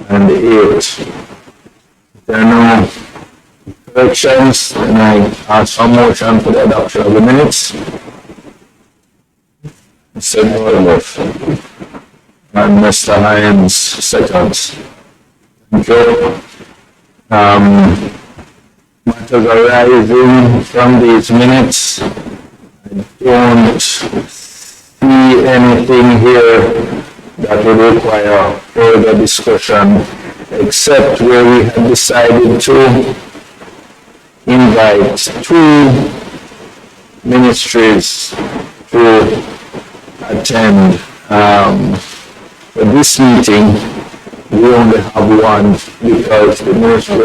and 8. There are no corrections, and I ask for motion for the adoption of the minutes. Mr. Norwood and Mr. Hines, seconds. Thank you. Matters arising from these minutes. I don't see anything here that would require further discussion, except where we had decided to invite 2 ministries to attend. For this meeting, we only have one because the ministry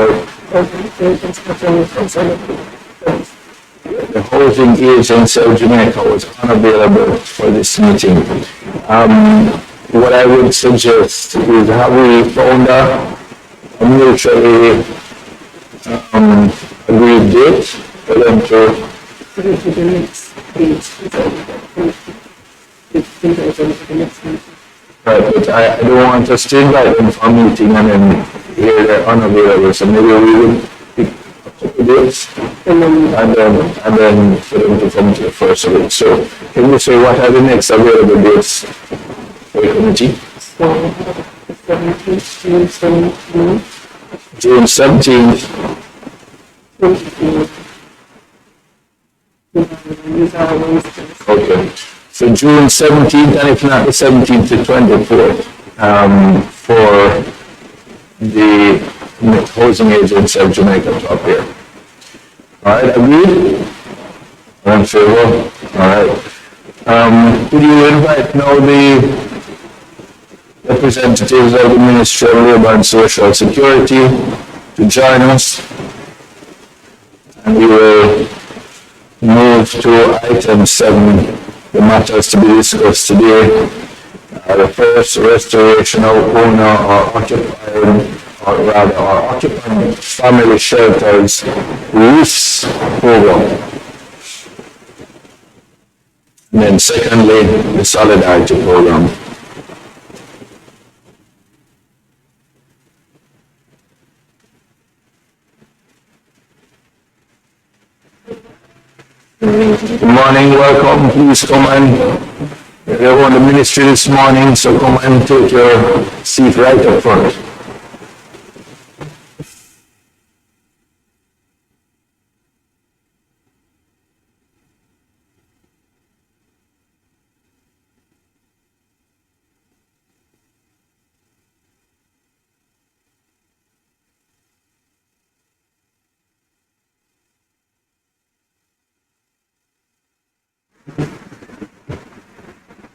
the housing agency of Jamaica was unavailable for this meeting. What I would suggest is, have we found a mutually agreed date for them to right, but I don't want us to invite them for a meeting and then here they're unavailable, so maybe we would pick a couple days and then for them to come to the first week. So can you say what are the next available dates for the committee? June 17th. Okay. So June 17th, and if not the 17th to 24th, for the housing agency of Jamaica to appear. All right, agreed? All in favor? All right. Could you invite now the representatives of the Ministry of Labour and Social Security to join us? And we will move to item 7. The matters to be discussed today. The first, restoration of owner or occupant family shelters roofs program. And then secondly, the solidarity program. Good morning, welcome. Please come and you're on the ministry this morning, so come and take your seat right up front.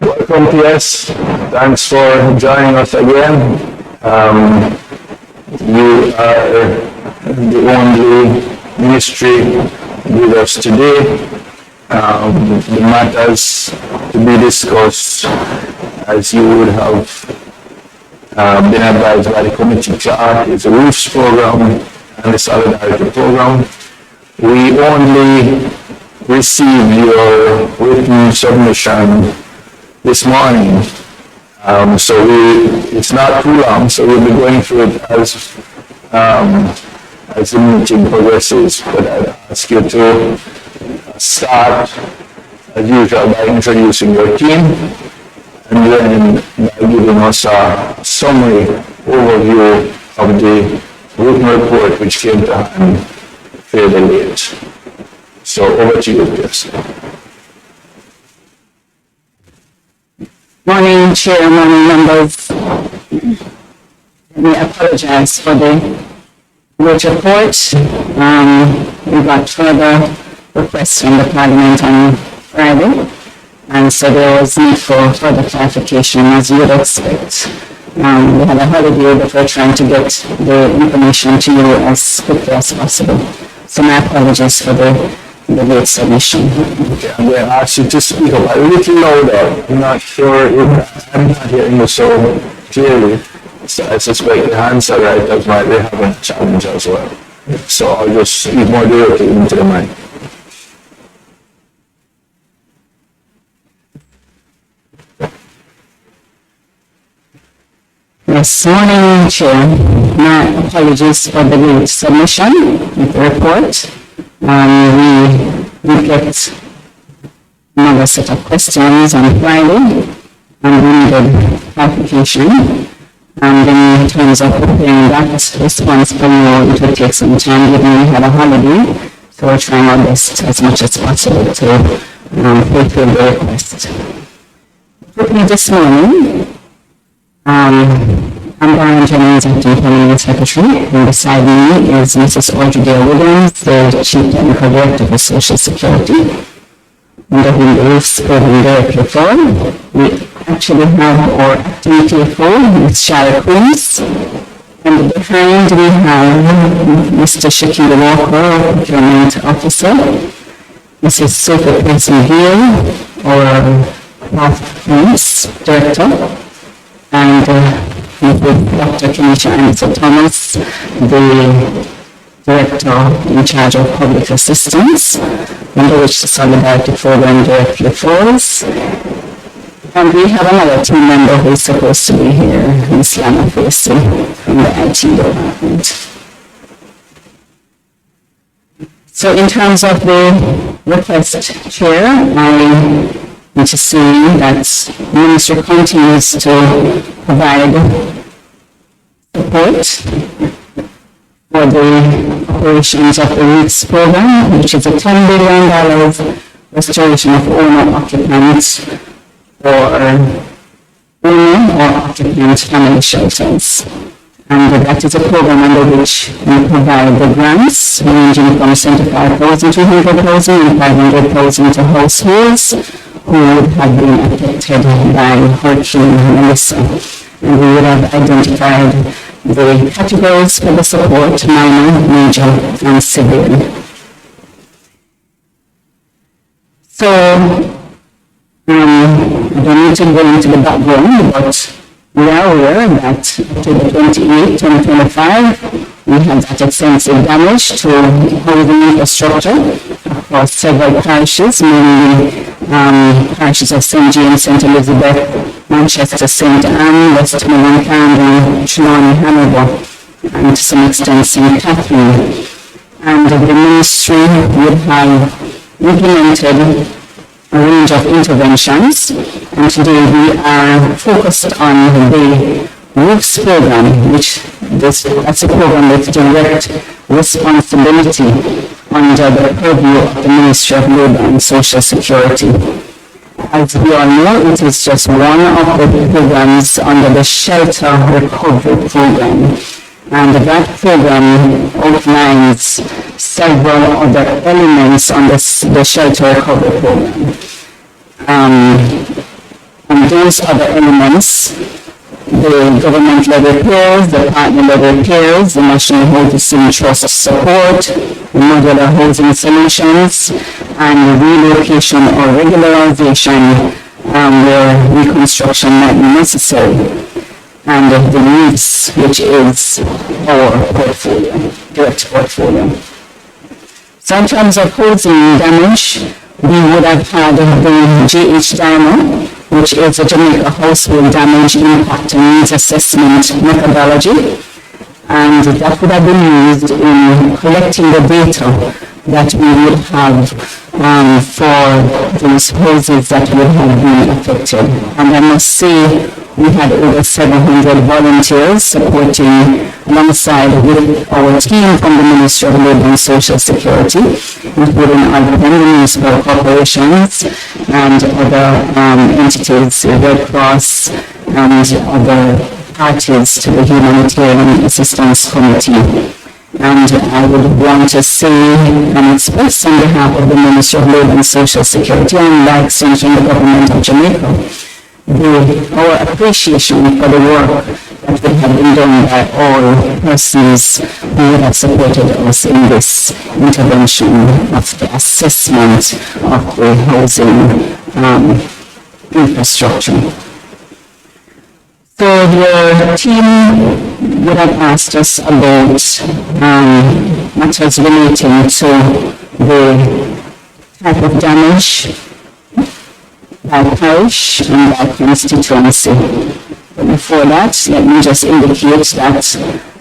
Welcome, PS. Thanks for joining us again. You are the only ministry with us today. The matters to be discussed, as you would have been advised by the committee chart, is the roofs program and the solidarity program. We only received your written submission this morning, so it's not too long, so we'll be going through it as the meeting progresses. But I'd ask you to start, as usual, by introducing your team, and then by giving us a summary overview of the written report which came to hand fairly late. So over to you, please. Morning, Chair, morning, members. Let me apologize for the late report. We got further requests from the Parliament on Friday, and so there was need for further clarification, as you would expect. We had a holiday, but we're trying to get the information to you as quickly as possible. So my apologies for the late submission. Okay, I'm going to ask you to speak up a little louder. I'm not sure if I'm not hearing you so clearly. So I suspect the answer writers might be having a challenge as well. So I'll just speak more directly into the mic. This morning, Chair, my apologies for the late submission of the report. We get another set of questions on Friday, and we needed clarification. And in terms of preparing that response for you, it will take some time given we have a holiday, so we're trying our best as much as possible to fulfill the request. With me this morning, I'm Brian Jennings, Acting Permanent Secretary, and beside me is Mrs. Audrey Dale Williams, the Chief Technical Director for Social Security, under whom the Roofs Program Director for. We actually have our acting TFO, Ms. Shara Cruz, and behind we have Mr. Shaquille Walker, Procurement Officer, Mrs. Sophie Pearson-Gill, our Performance Director, and with Dr. Kenisha Anderson Thomas, the Director in charge of Public Assistance, under which the Solidarity Program directly falls. And we have another team member who is supposed to be here, Ms. Lana Facey from the IT department. So in terms of the request, Chair, I need to see that the Ministry continues to provide support for the operations of the REAPS program, which is a $10 billion restoration of owner-occupants for owner or occupant family shelters. And that is a program under which we provide the grants ranging from $75,000 to $100,000 and $500,000 to households who would have been affected by Hurricane Melissa. And we would have identified the categories for the support: minor, major, and severe. So, I don't need to go into the background, but we are aware that October 28, 2025, we had that extensive damage to housing infrastructure across several parishes, mainly parishes of St. James, St. Elizabeth, Manchester, St. Anne, Westmoreland, Camden, Trelawney, Hanover, and to some extent St. Catherine. And the ministry would have implemented a range of interventions, and today we are focused on the ROOFs program, that's a program with direct responsibility under the purview of the Ministry of Labour and Social Security. As we all know, it is just one of the programs under the Shelter Recovery Program. And that program outlines several other elements on the Shelter Recovery Program. And those other elements, the government-led repairs, the partner-led repairs, the National Housing Trust support, the modular housing solutions, and relocation or regularization where reconstruction might be necessary. And the needs, which is our portfolio, direct portfolio. So in terms of housing damage, we would have had the GH Dynamo, which is a Jamaica Household Damage Impact and Needs Assessment methodology. And that would have been used in collecting the data that we would have for those houses that would have been affected. And I must say, we had over 700 volunteers supporting alongside with our team from the Ministry of Labour and Social Security, including other municipal corporations and other entities, Red Cross and other parties to the Humanitarian Assistance Committee. And I would want to say and express on behalf of the Ministry of Labour and Social Security and by extension the Government of Jamaica, our appreciation for the work that would have been done by all persons who would have supported us in this intervention of the assessment of the housing infrastructure. So your team would have asked us about matters relating to the type of damage by parish and by constituency. But before that, let me just indicate that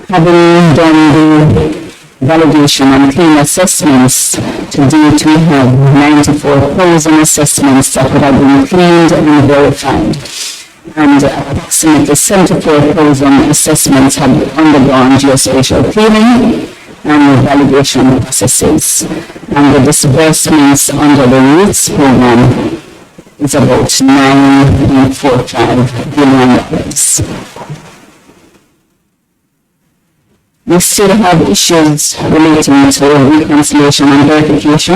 having done the validation and clean assessments, to date we have 94,000 assessments that would have been cleaned and verified. And approximately 74,000 assessments have undergone geospatial cleaning and validation processes. And the disbursements under the REITs program is about $9.45 billion. We still have issues relating to reconciliation and verification,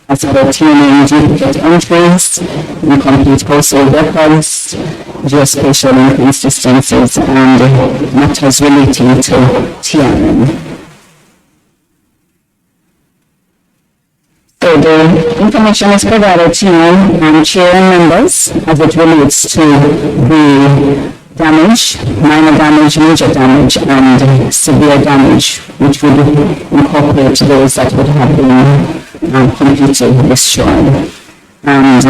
as obtaining duplicate entries, incomplete household records, geospatial inconsistencies, and matters relating to TRM. So the information is provided to you, chair and members, as it relates to the damage, minor damage, major damage, and severe damage, which would incorporate those that would have been completely destroyed. And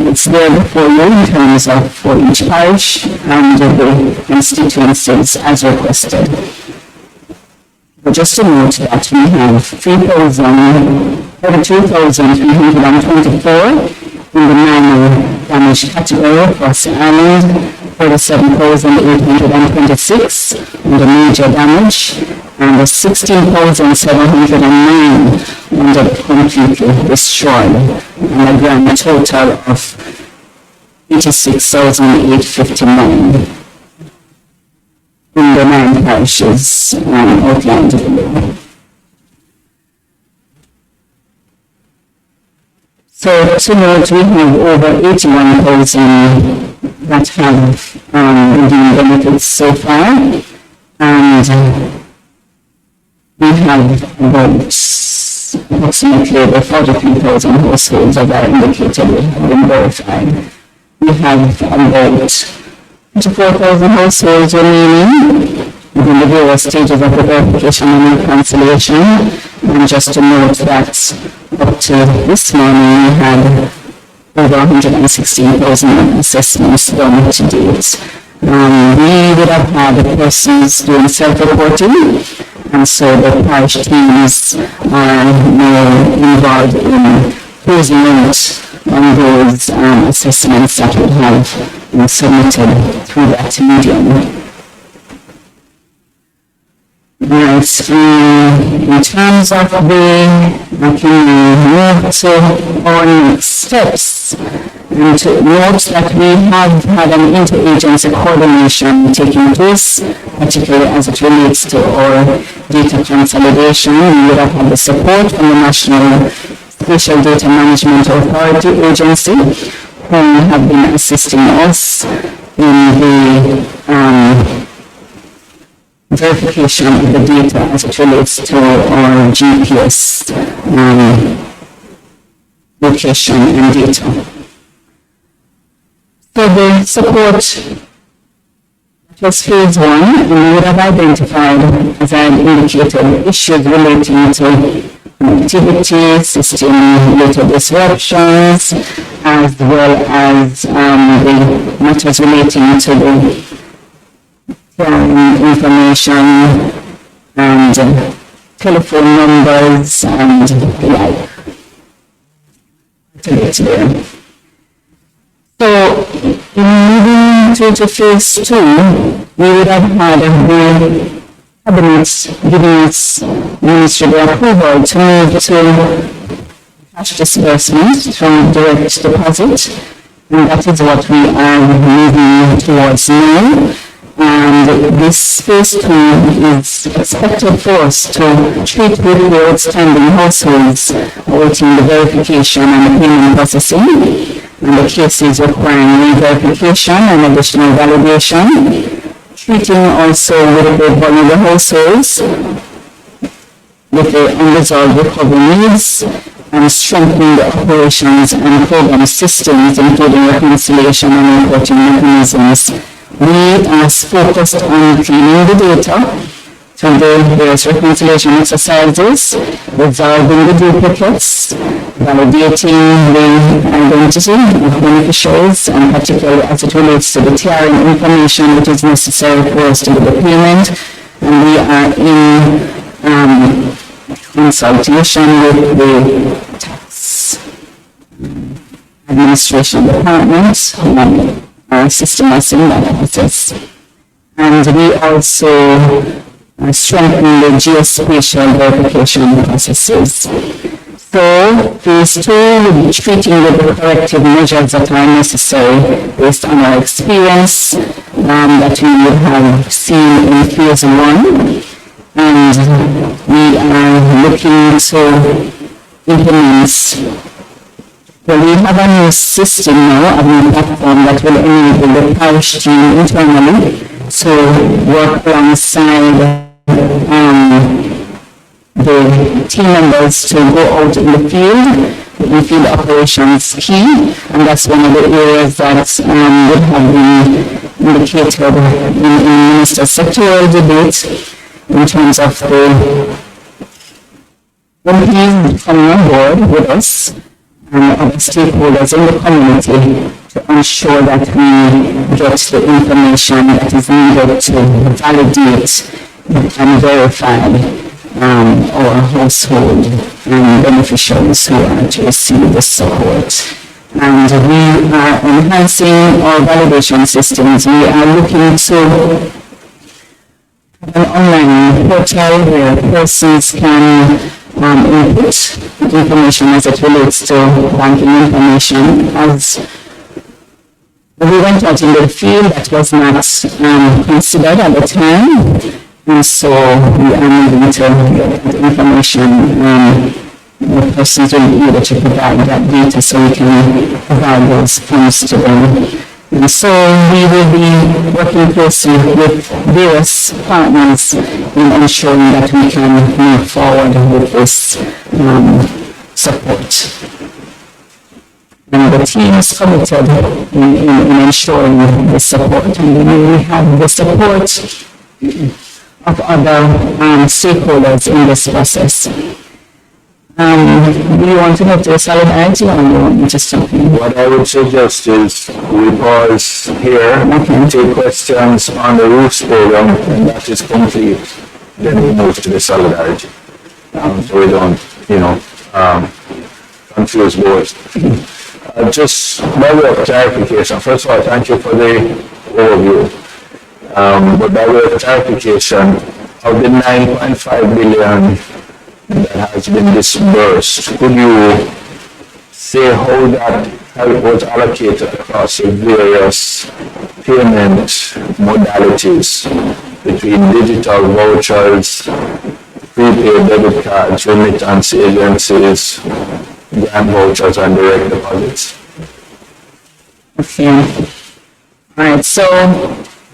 it's there before you in terms of for each parish and the constituencies as requested. But just to note that we have 32,324 in the minor damage category across the island, 47,826 in the major damage, and 16,709 in the completely destroyed, and a grand total of 86,859 in the 9 parishes outlined below. So to note, we have over 81,000 that have redeemed benefits so far, and we have about approximately over 43,000 households that are indicated have been verified. We have about 24,000 households remaining within the various stages of the verification and reconciliation. And just to note that up to this morning we had over 116,000 assessments done to date. We would have had persons doing self-reporting, and so the parish teams are now involved in closing out on those assessments that would have been submitted through that medium. Right, in terms of the, we can move to our next steps, and to note that we have had an interagency coordination taking place, particularly as it relates to our data consolidation. We would have had the support from the National Spatial Data Management Authority Agency, who have been assisting us in the verification of the data as it relates to our GPS location and data. So the support was phase 1, and we would have identified, as I indicated, issues relating to connectivity, system-related disruptions, as well as the matters relating to the information and telephone numbers and the like. So, in moving to phase 2, we would have had the cabinet giving us ministry approval to move to cash disbursement from direct deposit, and that is what we are moving towards now. And this phase 2 is expected for us to treat with the outstanding households awaiting the verification and the payment processing, and the cases requiring verification and additional validation, treating also with the vulnerable households with the unresolved recovery needs, and strengthening the operations and program systems, including reconciliation and reporting mechanisms. We are focused on cleaning the data through the various reconciliation exercises, resolving the duplicates, validating the identity of beneficiaries, and particularly as it relates to the TRN information which is necessary for us to do the payment. And we are in consultation with the tax administration department who are assisting us in that process. And we also strengthen the geospatial verification processes. So phase 2 will be treating with the corrective measures that are necessary based on our experience that we would have seen in phase 1. And we are looking to implement. Well, we have a new system now, a new platform that will enable the parish team internally to work alongside the team members to go out in the field operations key, and that's one of the areas that would have been indicated in Minister's sectoral debate in terms of the MPs coming on board with us and other stakeholders in the community to ensure that we get the information that is needed to validate and verify our household and beneficiaries who are to receive the support. And we are enhancing our validation systems. We are looking to have an online portal where persons can input information as it relates to banking information. As we went out in the field, that was not considered at the time. And so we are moving to get that information. The persons will be able to provide that data so we can provide those funds to them. And so we will be working closely with various partners in ensuring that we can move forward with this support. And the team is committed in ensuring the support, and we have the support of other stakeholders in this process. Do you want to move to the solidarity, or do you want me to stop you? What I would suggest is we pause here, take questions on the roofs program, and that is complete. Then we move to the solidarity. So we don't, confuse both. Just by way of clarification, first of all, thank you for the overview. But by way of clarification, of the 9.5 billion that has been disbursed, could you say how that was allocated across the various payment modalities between digital vouchers, prepaid debit cards, remittance agencies, grant vouchers, and direct deposits? Okay. All right, so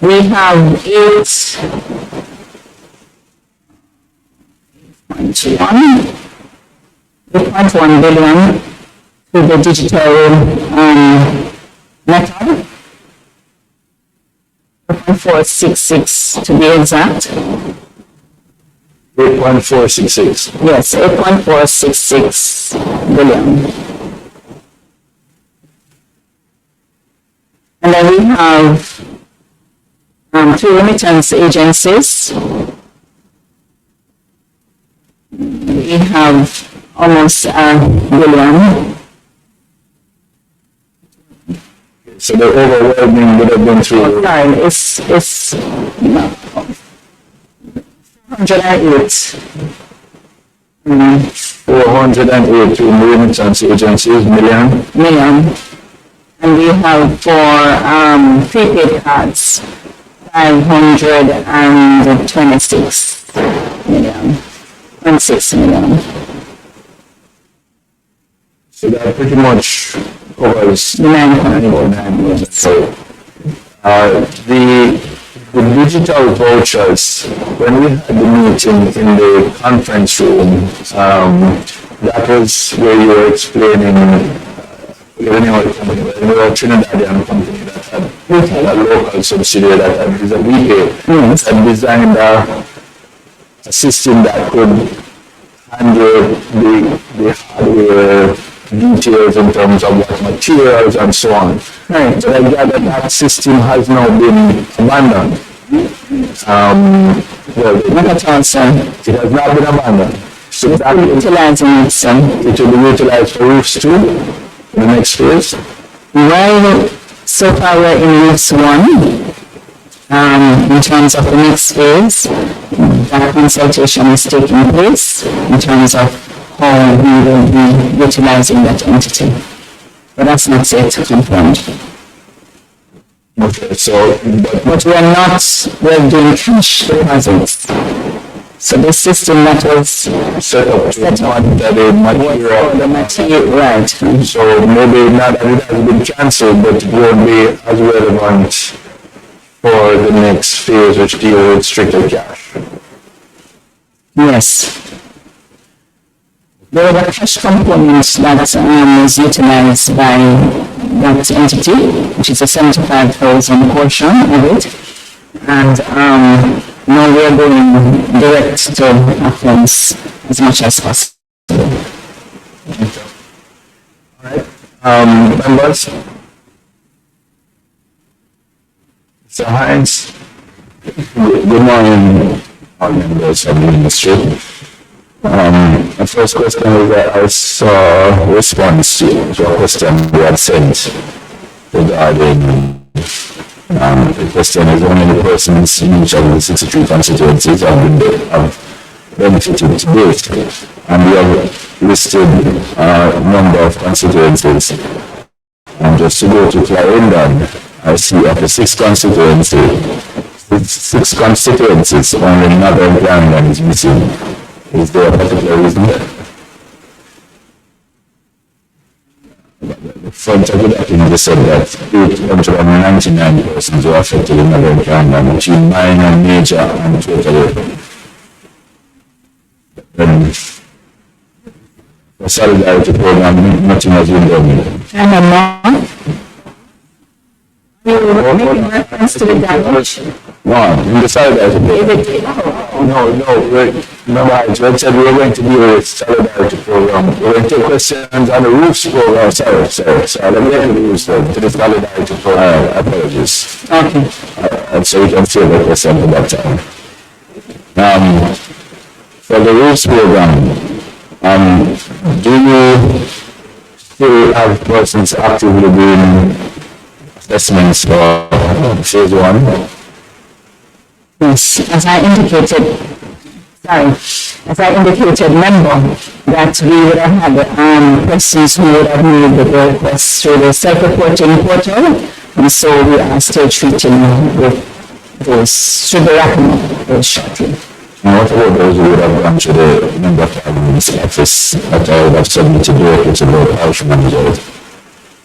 we have 8.1 billion to the digital method, 8.466 to be exact. 8.466. Yes, 8.466 billion. And then we have 2 remittance agencies. We have almost $1 billion. So the overwhelming would have been through. It's 408. 408 to remittance agencies, million. And we have for prepaid cards 526 million. 6 million. So that pretty much covers 9.9 million. So the digital vouchers, when we had the meeting in the conference room, that was where you were explaining when you were a Trinidadian company that had a local subsidiary that had had designed a system that could handle the hardware details in terms of what materials and so on. Right. But I gather that system has now been abandoned. Well, Not at all, sir. it has not been abandoned. So that Utilizing it, sir. it will be utilized for roofs too, in the next phase. Well, so far we're in roofs 1. In terms of the next phase, that consultation is taking place in terms of how we will be utilizing that entity. But that's not yet confirmed. Okay, so, But we're doing cash deposits. So the system that was set up to monitor the the material. material, right. So maybe not that it has been cancelled, but it will be as relevant for the next phase, which deals with stricter cash. Yes. There was a cash component that is utilized by that entity, which is a 75,000 portion of it. And now we are going direct to accounts as much as possible. Members? Mr. Hines? Good morning, all members of the ministry. The first question is that I saw a response to a question we had sent regarding the question is how many persons in each of the 63 constituencies have benefited to date, and we have listed a number of constituencies. And just to go to Clarendon, I see of the 6 constituencies, only Northern Clarendon is missing. Is there a particular reason? The front of the document they said that 899 persons were affected in Northern Clarendon, between minor, major, and total. Then the solidarity program, nothing has been done. And making reference to the damage. No, in the solidarity program. No, remember I said we were going to deal with solidarity program. We're going to take questions on the roofs program. Sorry. Let me introduce them to the solidarity program. Apologies. Okay. And so you can see the question at that time. For the roofs program, do you still have persons actively doing assessments for phase 1? Yes, as I indicated, remember that we would have had persons who would have made the requests through the self-reporting portal, and so we are still treating with those, should be recommended those shortly. And what about those who would have gone to the member of parliament's office that I would have submitted directly to the parish manager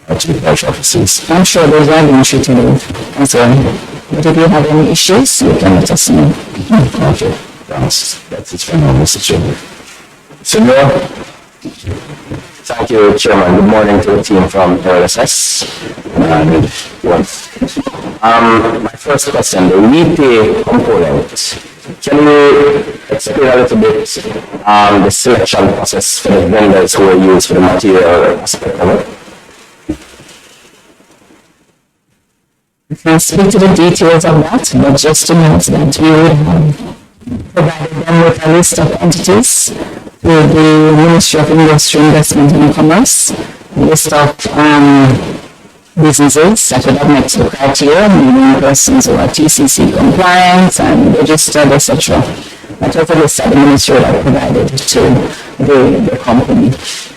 or to the parish offices? I'm sure those are being treated with as well. But if you have any issues, you can let us know. Okay, thanks. That's it for now, Mr. Chairman. Senor? Thank you, Chairman. Good morning to the team from LSS. My first question, the repay component. Can you explain a little bit the selection process for the vendors who are used for the material aspect of it? I can't speak to the details of that, but just to note that we would have provided them with a list of entities with the Ministry of Industry, Investment and Commerce, a list of businesses that would have met the criteria, meaning persons who are TCC compliant and registered, etc. That was a list that the ministry would have provided to the company.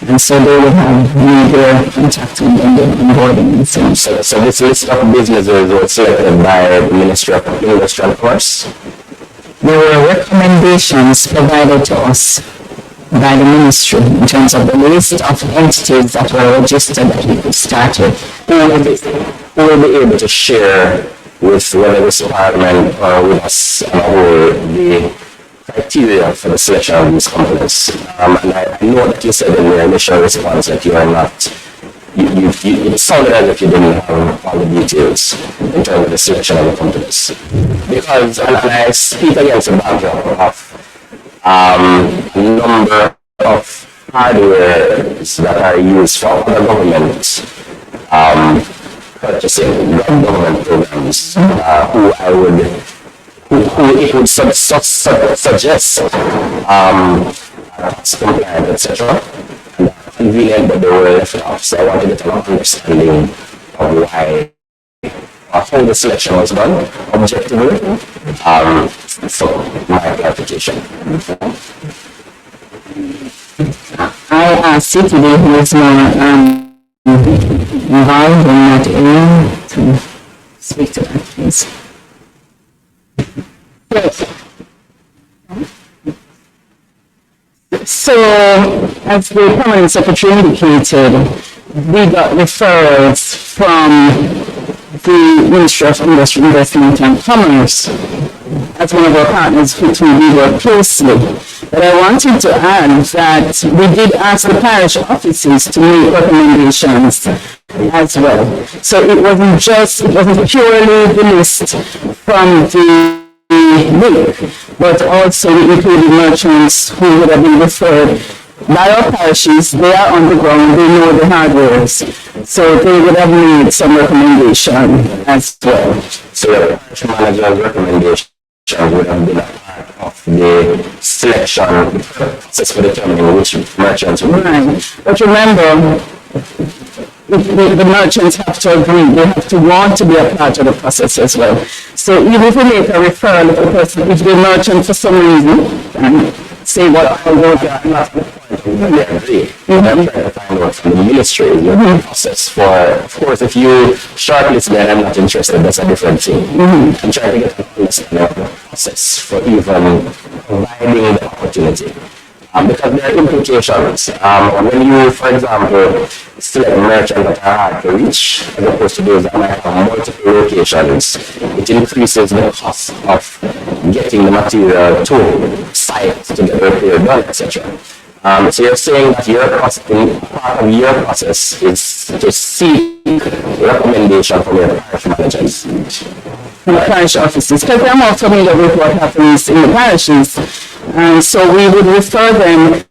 And so they would have made their contact and then their onboarding and so on. So this list of businesses was selected by the Ministry of Industry and Commerce? There were recommendations provided to us by the ministry in terms of the list of entities that were registered that we could start with. Who will be able to share with whether this department or with us the criteria for the selection of these companies? And I know that you said in your initial response that you are not, it sounded as if you didn't have all the details in terms of the selection of the companies. Because, and I speak against the background of a number of hardware that are used for other government purchasing, government programs, who it would suggest tax compliant, etc. And convenient, but they were left off. So I want to get an understanding of why how the selection was done objectively. So my clarification. I asked CTD, who is more involved in that area, to speak to that, please. Yes. So, as the permanent secretary indicated, we got referrals from the Ministry of Industry, Investment and Commerce as one of our partners with whom we work closely. But I wanted to add that we did ask the parish offices to make recommendations as well. So it wasn't purely the list from the link, but also we included merchants who would have been referred by our parishes. They are on the ground, they know the hardwares, so they would have made some recommendation as well. So the parish manager's recommendation would have been a part of the selection process for determining which merchants would. Right, but remember, the merchants have to agree, they have to want to be a part of the process as well. So even if we make a referral to the person, if the merchant for some reason, and say what I wrote down, I'm trying to find out from the ministry the process for, of course, if you shortlist me and I'm not interested, that's a different thing. I'm trying to get an understanding of the process for even providing the opportunity. Because there are implications. When you, for example, select merchants that are hard to reach, as opposed to those that might have multiple locations, it increases the cost of getting the material to site to get the repair done, etc. So you're saying that your part of your process is to seek recommendation from your parish managers. From the parish offices, because they're more familiar with what happens in the parishes. And so we would refer them.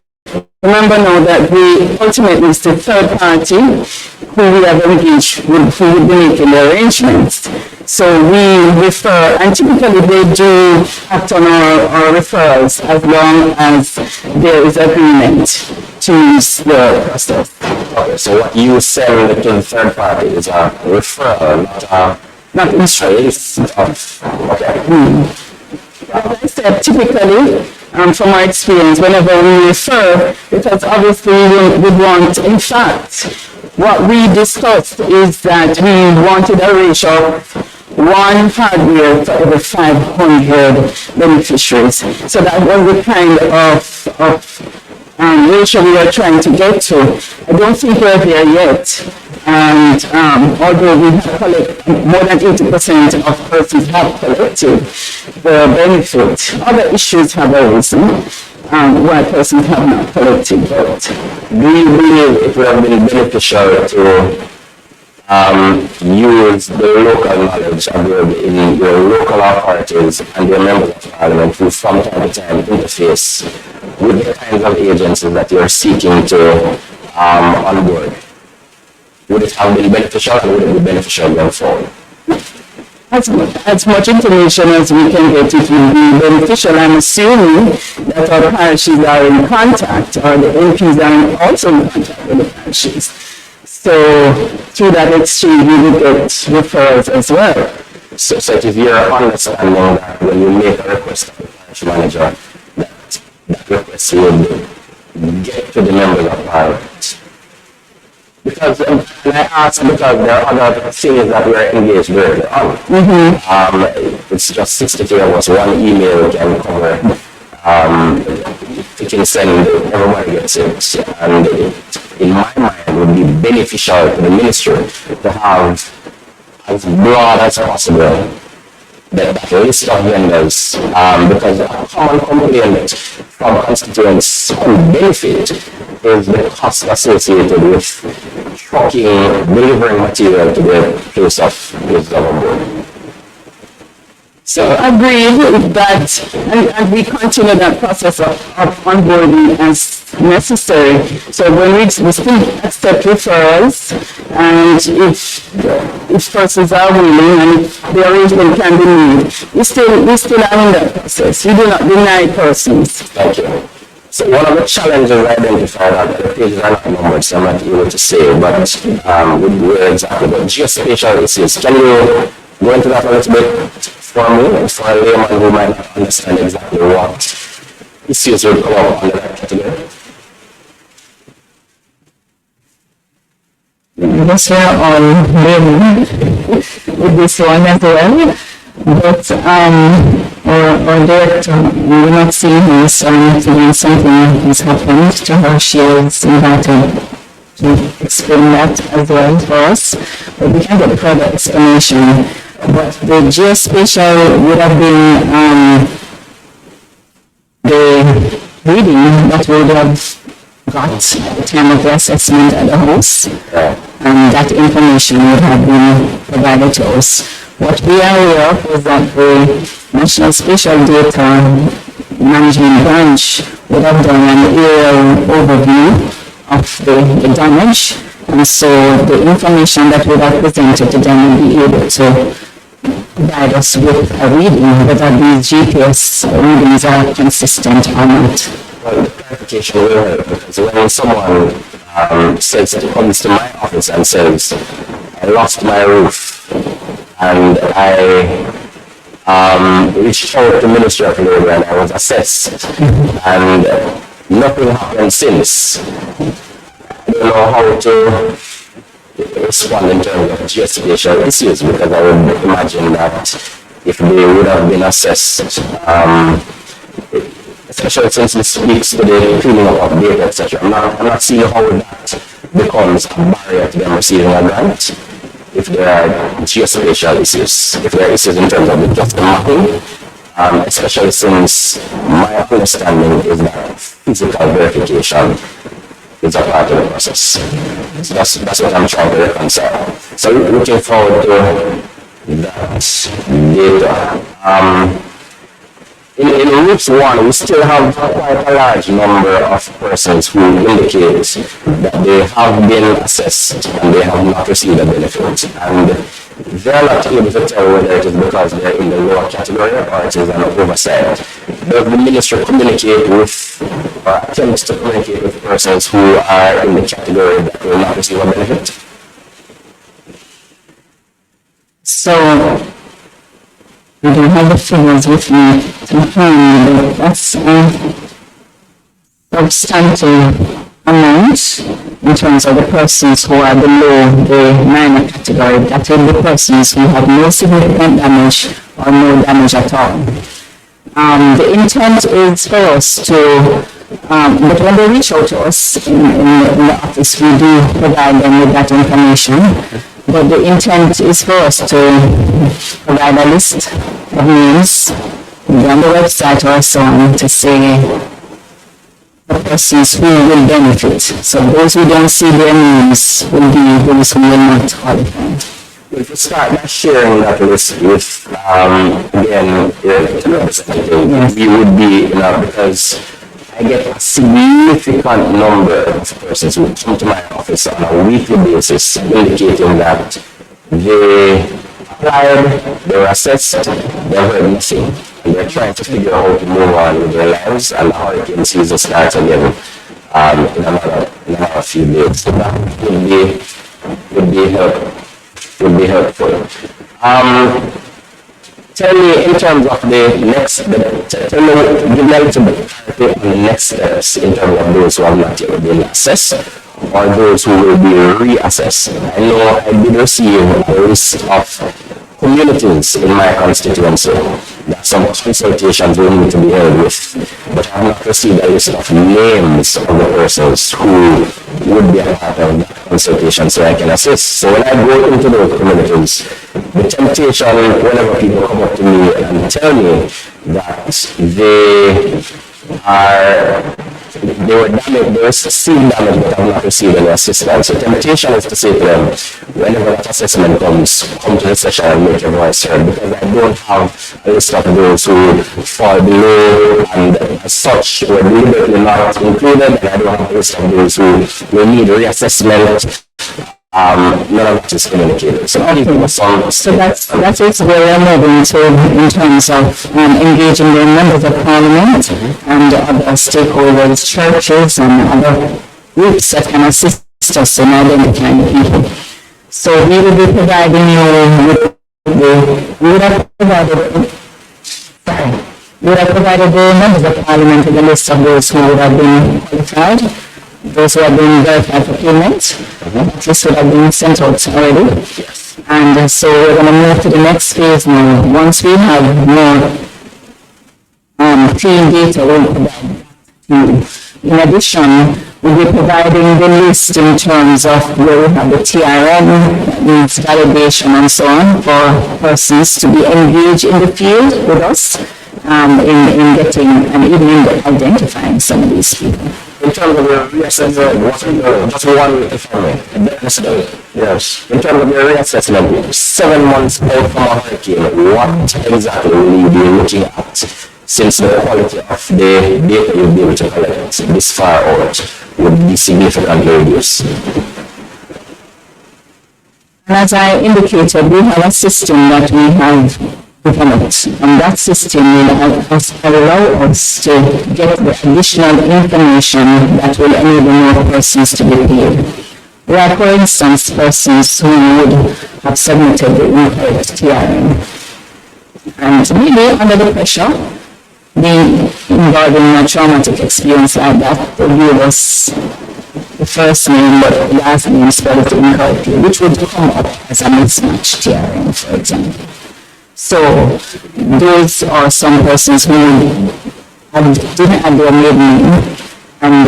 Remember now that we ultimately is the third party who we have engaged with, who would be making the arrangements. So we refer, and typically they do act on our referrals as long as there is agreement to use the process. Okay, so what you send to the third party is a referral, not instructions. Okay. As I said, typically, from our experience, whenever we refer, because obviously we would want, in fact, what we discussed is that we wanted a ratio of one hardware for every 500 beneficiaries. So that was the kind of ratio we are trying to get to. I don't think we're there yet. And although we have collected, more than 80% of persons have collected the benefit, other issues have arisen why persons have not collected. But do you believe it would have been beneficial to use the local knowledge available in your local authorities and your members of parliament who from time to time interface with the kinds of agencies that you're seeking to onboard? Would it have been beneficial, and would it be beneficial going forward? As much information as we can get, it will be beneficial. I'm assuming that our parishes are in contact, or the MPs are also in contact with the parishes. So through that exchange, we will get referrals as well. So it is your understanding that when you make a request to the parish manager, that request will get to the members of parliament. Because, and I ask because there are other things that we are engaged directly on. It's just 63 of us, one email can cover. You can send, everybody gets it. And it, in my mind, would be beneficial to the ministry to have as broad as possible that list of vendors, because a common complaint from constituents who benefit is the cost associated with trucking, delivering material to the place of abode. So agreed that, and we continue that process of onboarding as necessary. So when we still accept referrals, and if persons are willing and if the arrangement can be made, we still are in that process. We do not deny persons. Thank you. So one of the challenges identified are that the pages are not numbered, so I'm not able to say, but where exactly. But geospatial issues, can you go into that a little bit for me, for a layman who might not understand exactly what issues would come up under that category? Yes, we are all living with this one as well. But our director, we're not seeing her, so when something has happened to her, she is invited to explain that as well for us. But we can get further explanation. But the geospatial would have been the reading that we would have got at the time of the assessment at the house, and that information would have been provided to us. What we are aware of is that the National Spatial Data Management Branch would have done an aerial overview of the damage, and so the information that would have presented to them will be able to provide us with a reading whether these GPS readings are consistent or not. Well, the clarification will help, because when someone comes to my office and says, I lost my roof, and I reached out to the Ministry of Labour and I was assessed, and nothing happened since. I don't know how to respond in terms of geospatial issues, because I would imagine that if they would have been assessed, especially since it speaks to the cleaning up of data, etc. I'm not seeing how that becomes a barrier to them receiving a grant. If there are geospatial issues, if there are issues in terms of just the mapping, especially since my understanding is that physical verification is a part of the process. So that's what I'm trying to reconcile. So looking forward to that data. In RIPS 1, we still have quite a large number of persons who indicate that they have been assessed and they have not received a benefit. And they're not able to tell whether it is because they're in the lower category or it is an oversight. Does the ministry communicate with, or attempt to communicate with persons who are in the category that will not receive a benefit? So, I don't have the figures with me to hand, but that's a substantial amount in terms of the persons who are below the minor category. That will be persons who have no significant damage or no damage at all. The intent is for us to, but when they reach out to us in the office, we do provide them with that information. But the intent is for us to provide a list of names on the website or so on to say the persons who will benefit. So those who don't see their names will be those who will not qualify. If we start by sharing that list with, again, your representative, yes, we would be, because I get a significant number of persons who come to my office on a weekly basis indicating that they applied, they were assessed, they heard nothing, and they're trying to figure out how to move on with their lives, and the hurricane season starts again in another few days. So that would be helpful. Tell me in terms of the next, give me a little bit clarity on the next steps in terms of those who have not yet been assessed or those who will be reassessed. I know I did receive a list of communities in my constituency that some consultations will need to be held with, but I have not received a list of names of the persons who would be a part of that consultation so I can assist. So when I go into those communities, the temptation whenever people come up to me and tell me that they were damaged, they received damage but have not received any assistance. So the temptation is to say to them, whenever that assessment comes, come to the session and make your voice heard, because I don't have a list of those who fall below and as such were deliberately not included, and I don't have a list of those who will need reassessment. None of that is communicated. So that is where we're moving to in terms of engaging the members of parliament and other stakeholders, churches and other groups that can assist us in identifying people. So we will be providing you with we would have provided the members of parliament with a list of those who would have been qualified, those who have been verified for payment. This would have been sent out already. yes. And so we're going to move to the next phase now. Once we have more clean data, we'll provide you. In addition, we'll be providing the list in terms of where we have the TRM, that means validation and so on, for persons to be engaged in the field with us in getting and even in identifying some of these people. In terms of your reassessment, just one, if I may. Yes. In terms of your reassessment, 7 months out from a hurricane, what exactly will you be looking at, since the quality of the data you'll be able to collect this far out would be significantly reduced? And as I indicated, we have a system that we have developed, and that system will allow us to get the additional information that will enable more persons to be paid. There are, for instance, persons who would have submitted the incorrect TRM, and maybe under the pressure, being involved in a traumatic experience like that, they give us the first name but the last name spelled incorrectly, which would come up as a mismatched TRM, for example. So those are some persons who didn't have their maiden name, and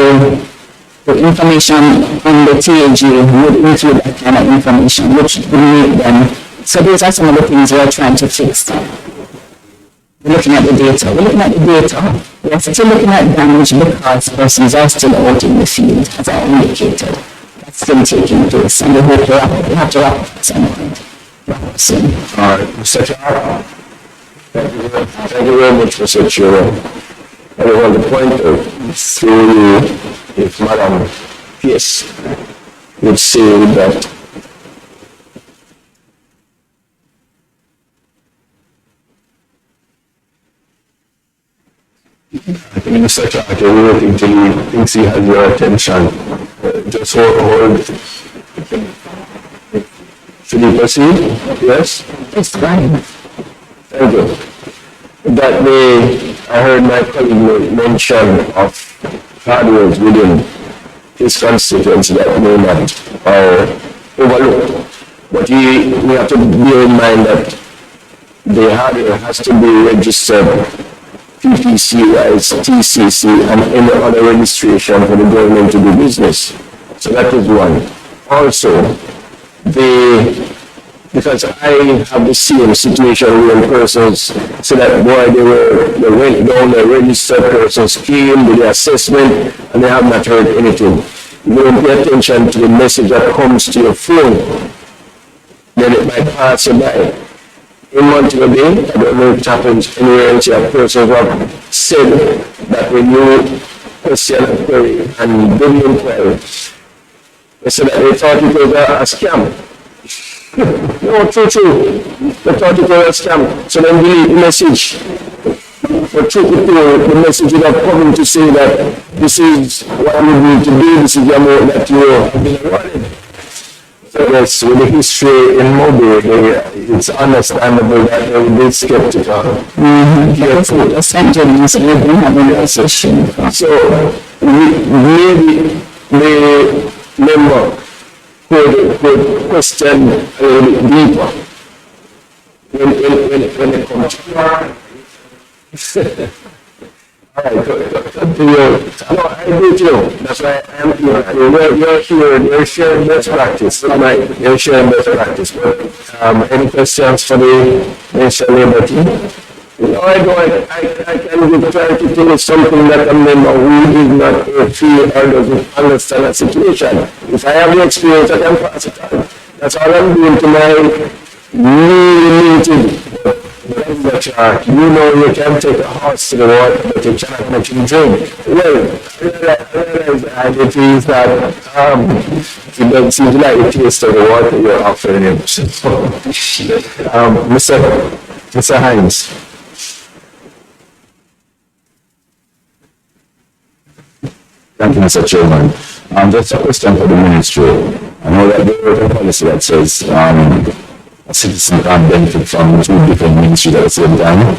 the information on the TAG would include that kind of information, which would make them. So those are some of the things we're trying to fix. We're looking at the data. We're still looking at damage because persons are still out in the field, as I indicated. That's still taking place, and we hope we have to wrap up at some point. Soon. All right, Mr. Chair. Thank you very much, Mr. Chair. I want to point out through you, if Madam Pierce would say that I think Mr. Clark is waiting till he thinks he has your attention. Just hold. Should we proceed? Yes? It's fine. Thank you. That way, I heard my colleague mention of hardware within his constituency that may not or overlooked. But we have to bear in mind that the hardware has to be registered PPC-wise, TCC, and any other registration for the government to do business. So that is one. Also, because I have the same situation when persons say that, boy, they went down, the registered persons came, did the assessment, and they have not heard anything. You don't pay attention to the message that comes to your phone, then it might pass you by. In Montego Bay, I don't know if it happens anywhere else, you have persons who have said that when you question a query and do the inquiry, they said that they thought it was a scam. No, true. They thought it was a scam. So then delete the message. But the message would have come to say that this is what you need to do, this is the amount that you have been awarded. So yes, with the history in Mobile, it's understandable that they will be skeptical. The sentiments we have in this issue. So maybe the member could question a little bit deeper when it comes to all right, continue. No, I agree with you. That's why I am here. You're here, you're sharing best practice. You're sharing best practice. Any questions for the Jamaica Labour team? No, I can be trying to tell you something that a member who is not a field or doesn't understand a situation. If I have the experience, I can pass it on. That's all I'm doing tonight. Really needed. But you know you can take a horse to the water, but you cannot make him drink. Well, and it is that it doesn't seem like the taste of the water you're offering him. Mr. Hines. Thank you, Mr. Chairman. Just a question for the ministry. I know that there is a policy that says a citizen can benefit from two different ministries at the same time.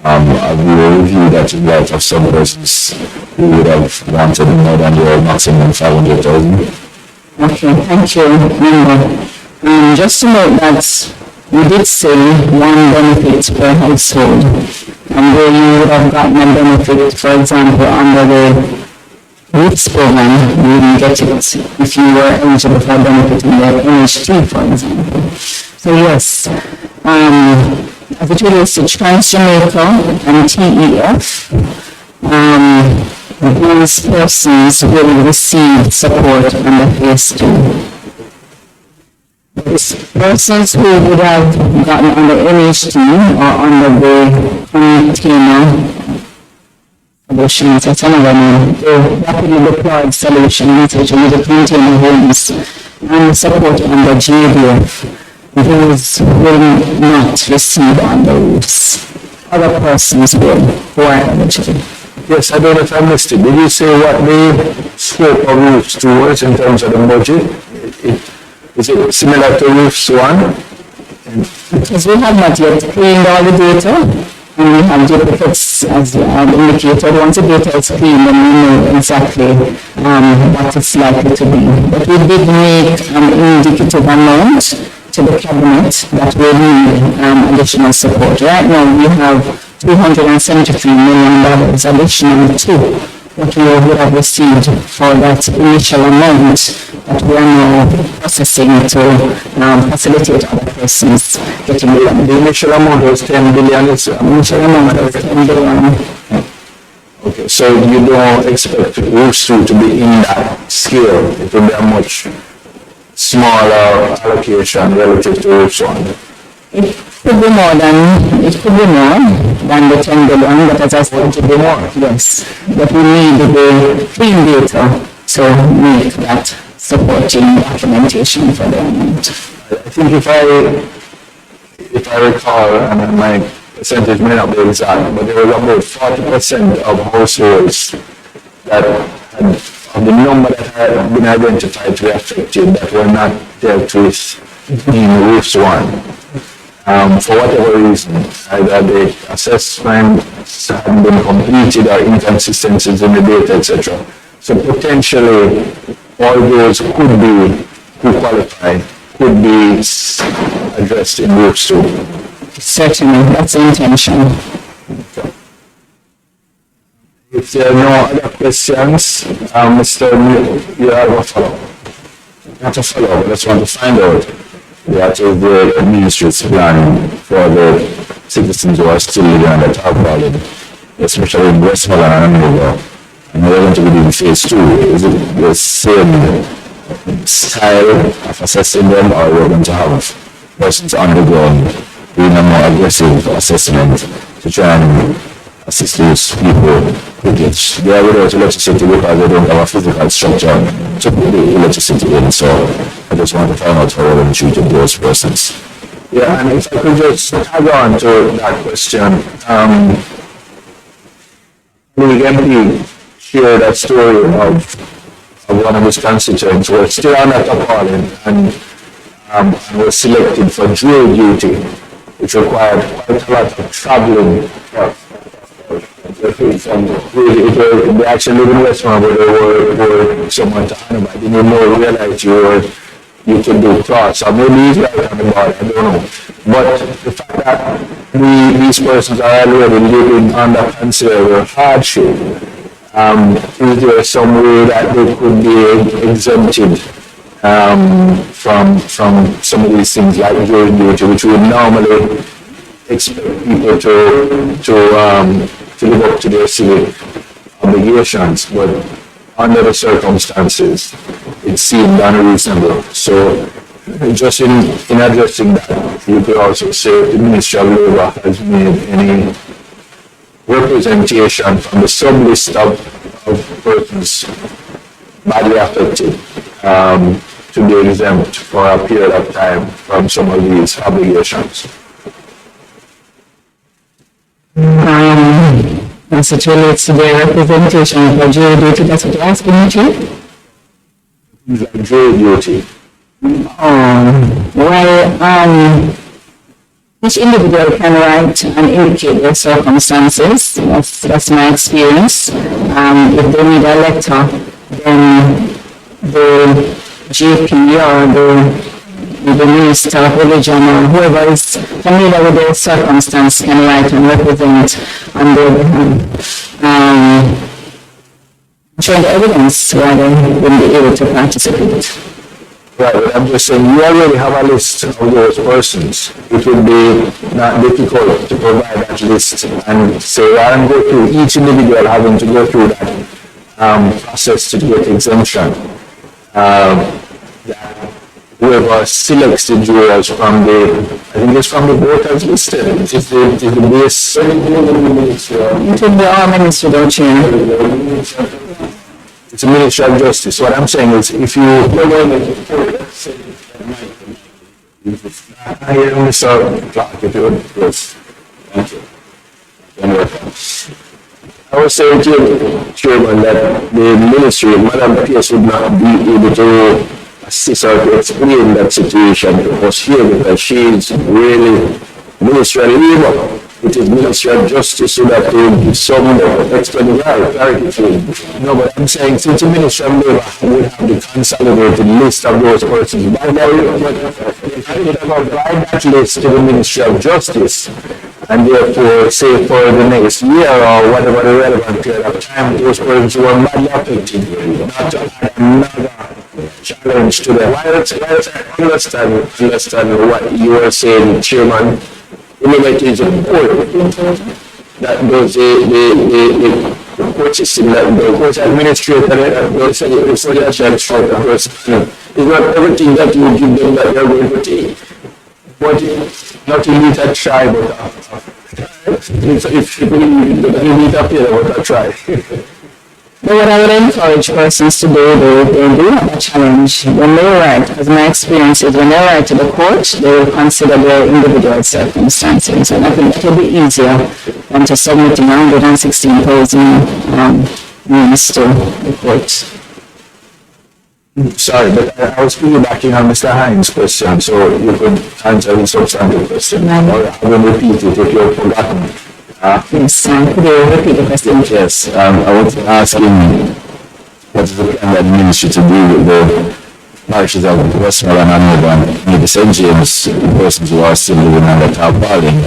Have you reviewed that in light of some persons who would have wanted more than the maximum 500,000? Okay, thank you, member. Just to note that we did say one benefit per household, and where you would have gotten a benefit, for example, under the RIPS program, you wouldn't get it if you were eligible for a benefit in the NHT, for example. So yes, as it relates to Trans Jamaica and TEF, those persons will receive support under phase 2. Those persons who would have gotten under NHT or under the container solutions, that's another name, the rapidly deployed solution, which is the container homes, and the support under JDF. Those will not receive on those. Other persons will, who are eligible. Yes, I don't know if I missed it. Did you say what the scope of roofs 2 was in terms of the budget? Is it similar to roofs 1? Because we have not yet cleaned all the data, and we have duplicates as indicated. Once the data is cleaned, then we know exactly what it's likely to be. But we did make an indicative amount to the cabinet that will need additional support. Right now we have $273 million additional to what we would have received for that initial amount that we are now processing to facilitate other persons getting the money. The initial amount was 10 billion. Initial amount was 10 billion. Okay, so you don't expect roofs 2 to be in that scale. It will be a much smaller allocation relative to roofs 1. It could be more than the 10 billion, but as I said, to be more. yes, but we need the clean data to make that supporting documentation for the amount. I think if I recall, and my percentage may not be exact, but there was about 40% of households that had, of the number that had been identified to be affected that were not dealt with in roofs 1. For whatever reason, either the assessments hadn't been completed or inconsistencies in the data, etc. So potentially, all those who qualify, could be addressed in roofs 2. Certainly, that's the intention. If there are no other questions, Mr. You have a follow-up. Not a follow-up, I just want to find out what is the ministry's plan for the citizens who are still living under tarpaulin, especially in Westmoreland and Andover. And we're going to be doing phase 2. Is it the same style of assessing them, or we're going to have persons on the ground doing a more aggressive assessment to try and assist those people who get there without electricity because they don't have a physical structure to put the electricity in. So I just want to find out how we're going to treat those persons. Yeah, and if I could just tag on to that question, the MP shared that story of one of his constituents who was still on that appalling and was selected for jury duty, which required quite a lot of traveling. They actually live in Westmount, but they were someone to honor. I didn't even realize you could do cross. Or maybe he's right on the ball, I don't know. But the fact that these persons are already living under considerable hardship, is there some way that they could be exempted from some of these things like jury duty, which we would normally expect people to live up to their civic obligations, but under the circumstances, it seemed unreasonable. So just in addressing that, you could also say the Ministry of Labour has made any representation from the sub-list of persons badly affected to be exempt for a period of time from some of these obligations. As it relates to the representation for jury duty, that's what you're asking me, Chief? Jury duty. Each individual can write and indicate their circumstances. That's my experience. If they need a letter, then the GP or the Minister of Religion or whoever is familiar with their circumstance can write and represent on their behalf. Showing the evidence why they wouldn't be able to participate. Right, but I'm just saying, you already have a list of those persons. It would be not difficult to provide that list and say, rather than go through each individual having to go through that process to get exemption. Whoever selects the jurors from the, I think it's from the board as listed, is the base. It would be our ministry, don't you? It's a Ministry of Justice. What I'm saying is, if you, I hear Mr. Clark, if you would, yes. Thank you. I was saying to you, Chairman, that the ministry, Madam Pierce, would not be able to assist or to explain that situation to us here because she is really Ministry of Labour. It is Ministry of Justice, so that they will give some explanation, clarity to it. No, but I'm saying since the Ministry of Labour would have the consolidated list of those persons, why not provide that list to the Ministry of Justice, and therefore say for the next year or whatever the relevant period of time, those persons who are badly affected, not to add another challenge to them. Why understand what you are saying, Chairman? Remember, it is important that the court system, that the court administrator, those the person, is not everything that you give them that they are going to take. But not to meet a try, but if you meet a failure, but a try. But what I would encourage persons to do, they do have a challenge. When they write, as my experience is, when they write to the court, they will consider their individual circumstances. And I think that will be easier than to submitting 116,000 names to the court. Sorry, but I was piggybacking on Mr. Hines' question, so you could answer the substantive question. Or I will repeat it if you've forgotten. Yes, could you repeat the question? Yes, I was asking what is the plan of the ministry to do with the parishes of Westmoreland and Melbourne, maybe St. James, persons who are still living under tarpaulin.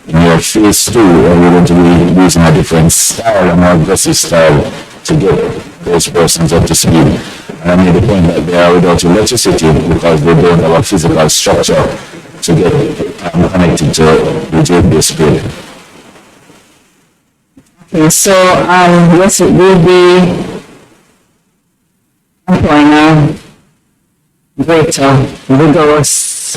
In your phase 2, we're going to be using a different style, a more aggressive style, to get those persons up to speed. And I made the point that they are without electricity because they don't have a physical structure to get connected to the JPS grid. Okay, so yes, it will be employing a greater rigorous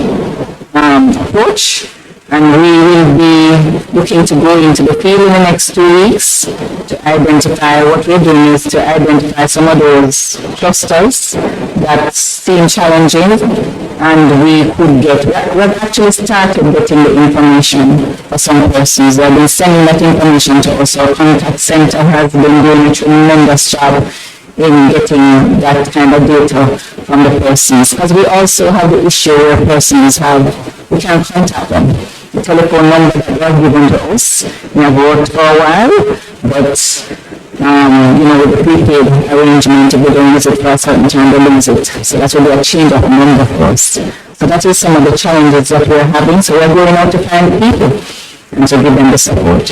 approach, and we will be looking to go into the field in the next 2 weeks to identify what we're doing is to identify some of those clusters that seem challenging, and we could get, we've actually started getting the information for some persons. They've been sending that information to us. Our contact center has been doing a tremendous job in getting that kind of data from the persons. Because we also have the issue where persons we can't contact them. The telephone number that was given to us, we have worked for a while, but with the prepaid arrangement, if we don't use it for a certain time, they lose it. So that will be a change of number for us. So that is some of the challenges that we're having. So we're going out to find people and to give them the support.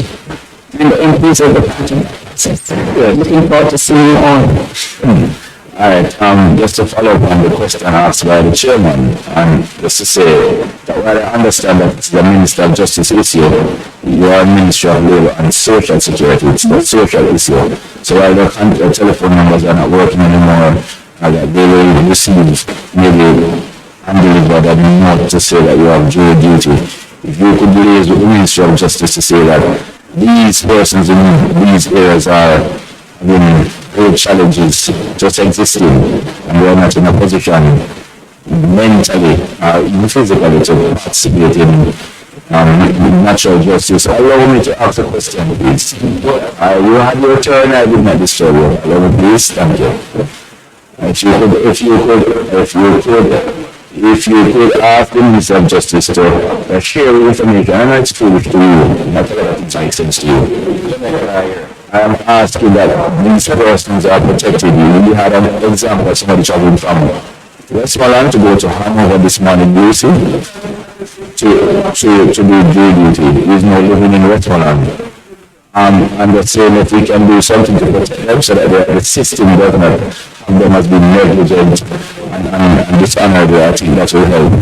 And the MPs will be part of that process. We're looking forward to seeing you all. All right, just to follow up on the question asked by the chairman, and just to say that while I understand that it's the Minister of Justice issue, you are Ministry of Labour and Social Security, it's the social issue. So while the telephone numbers are not working anymore, they will receive maybe and deliver that note to say that you have jury duty. If you could liaise with the Ministry of Justice to say that these persons in these areas are having great challenges just existing and we are not in a position mentally or even physically to participate in natural justice. Allow me to ask a question, please. You had your turn, I did not disturb you. Allow me, please. Thank you. If you could ask the Minister of Justice to share information, and it's foolish to you, not a lot of things make sense to you. I am asking that these persons are protected. You had an example of somebody traveling from Westmoreland to go to Hanover this morning, you see, to do jury duty. He is now living in Westmoreland. And they're saying that we can do something to protect them so that the system does not have them as being negligent and dishonorable. I think that will help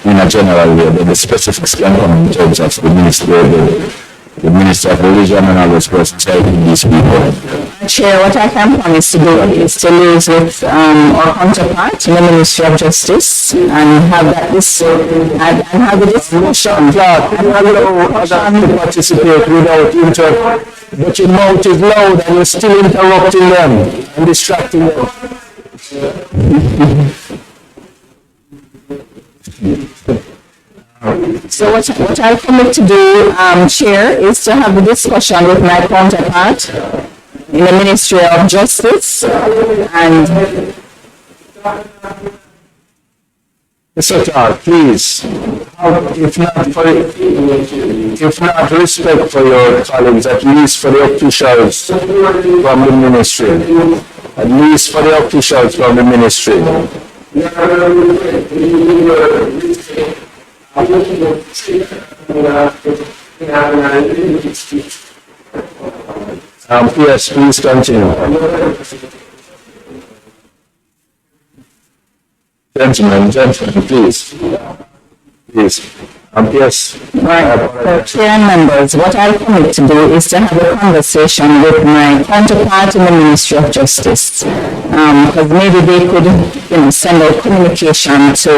in a general way. But the specifics can come in terms of the Minister of Religion and all those persons helping these people. Chair, what I can promise to do is to liaise with our counterpart in the Ministry of Justice and have that and have the discussion. To participate without but your mouth is loud and you're still interrupting them and distracting them. So what I commit to do, Chair, is to have a discussion with my counterpart in the Ministry of Justice and Mr. Clark, please, if not respect for your colleagues, at least for the officials from the ministry, at least for the officials from the ministry. Yes, please continue. Gentlemen, please. Please. Yes. Right. Chair and members, what I commit to do is to have a conversation with my counterpart in the Ministry of Justice. Because maybe they could, send out communication to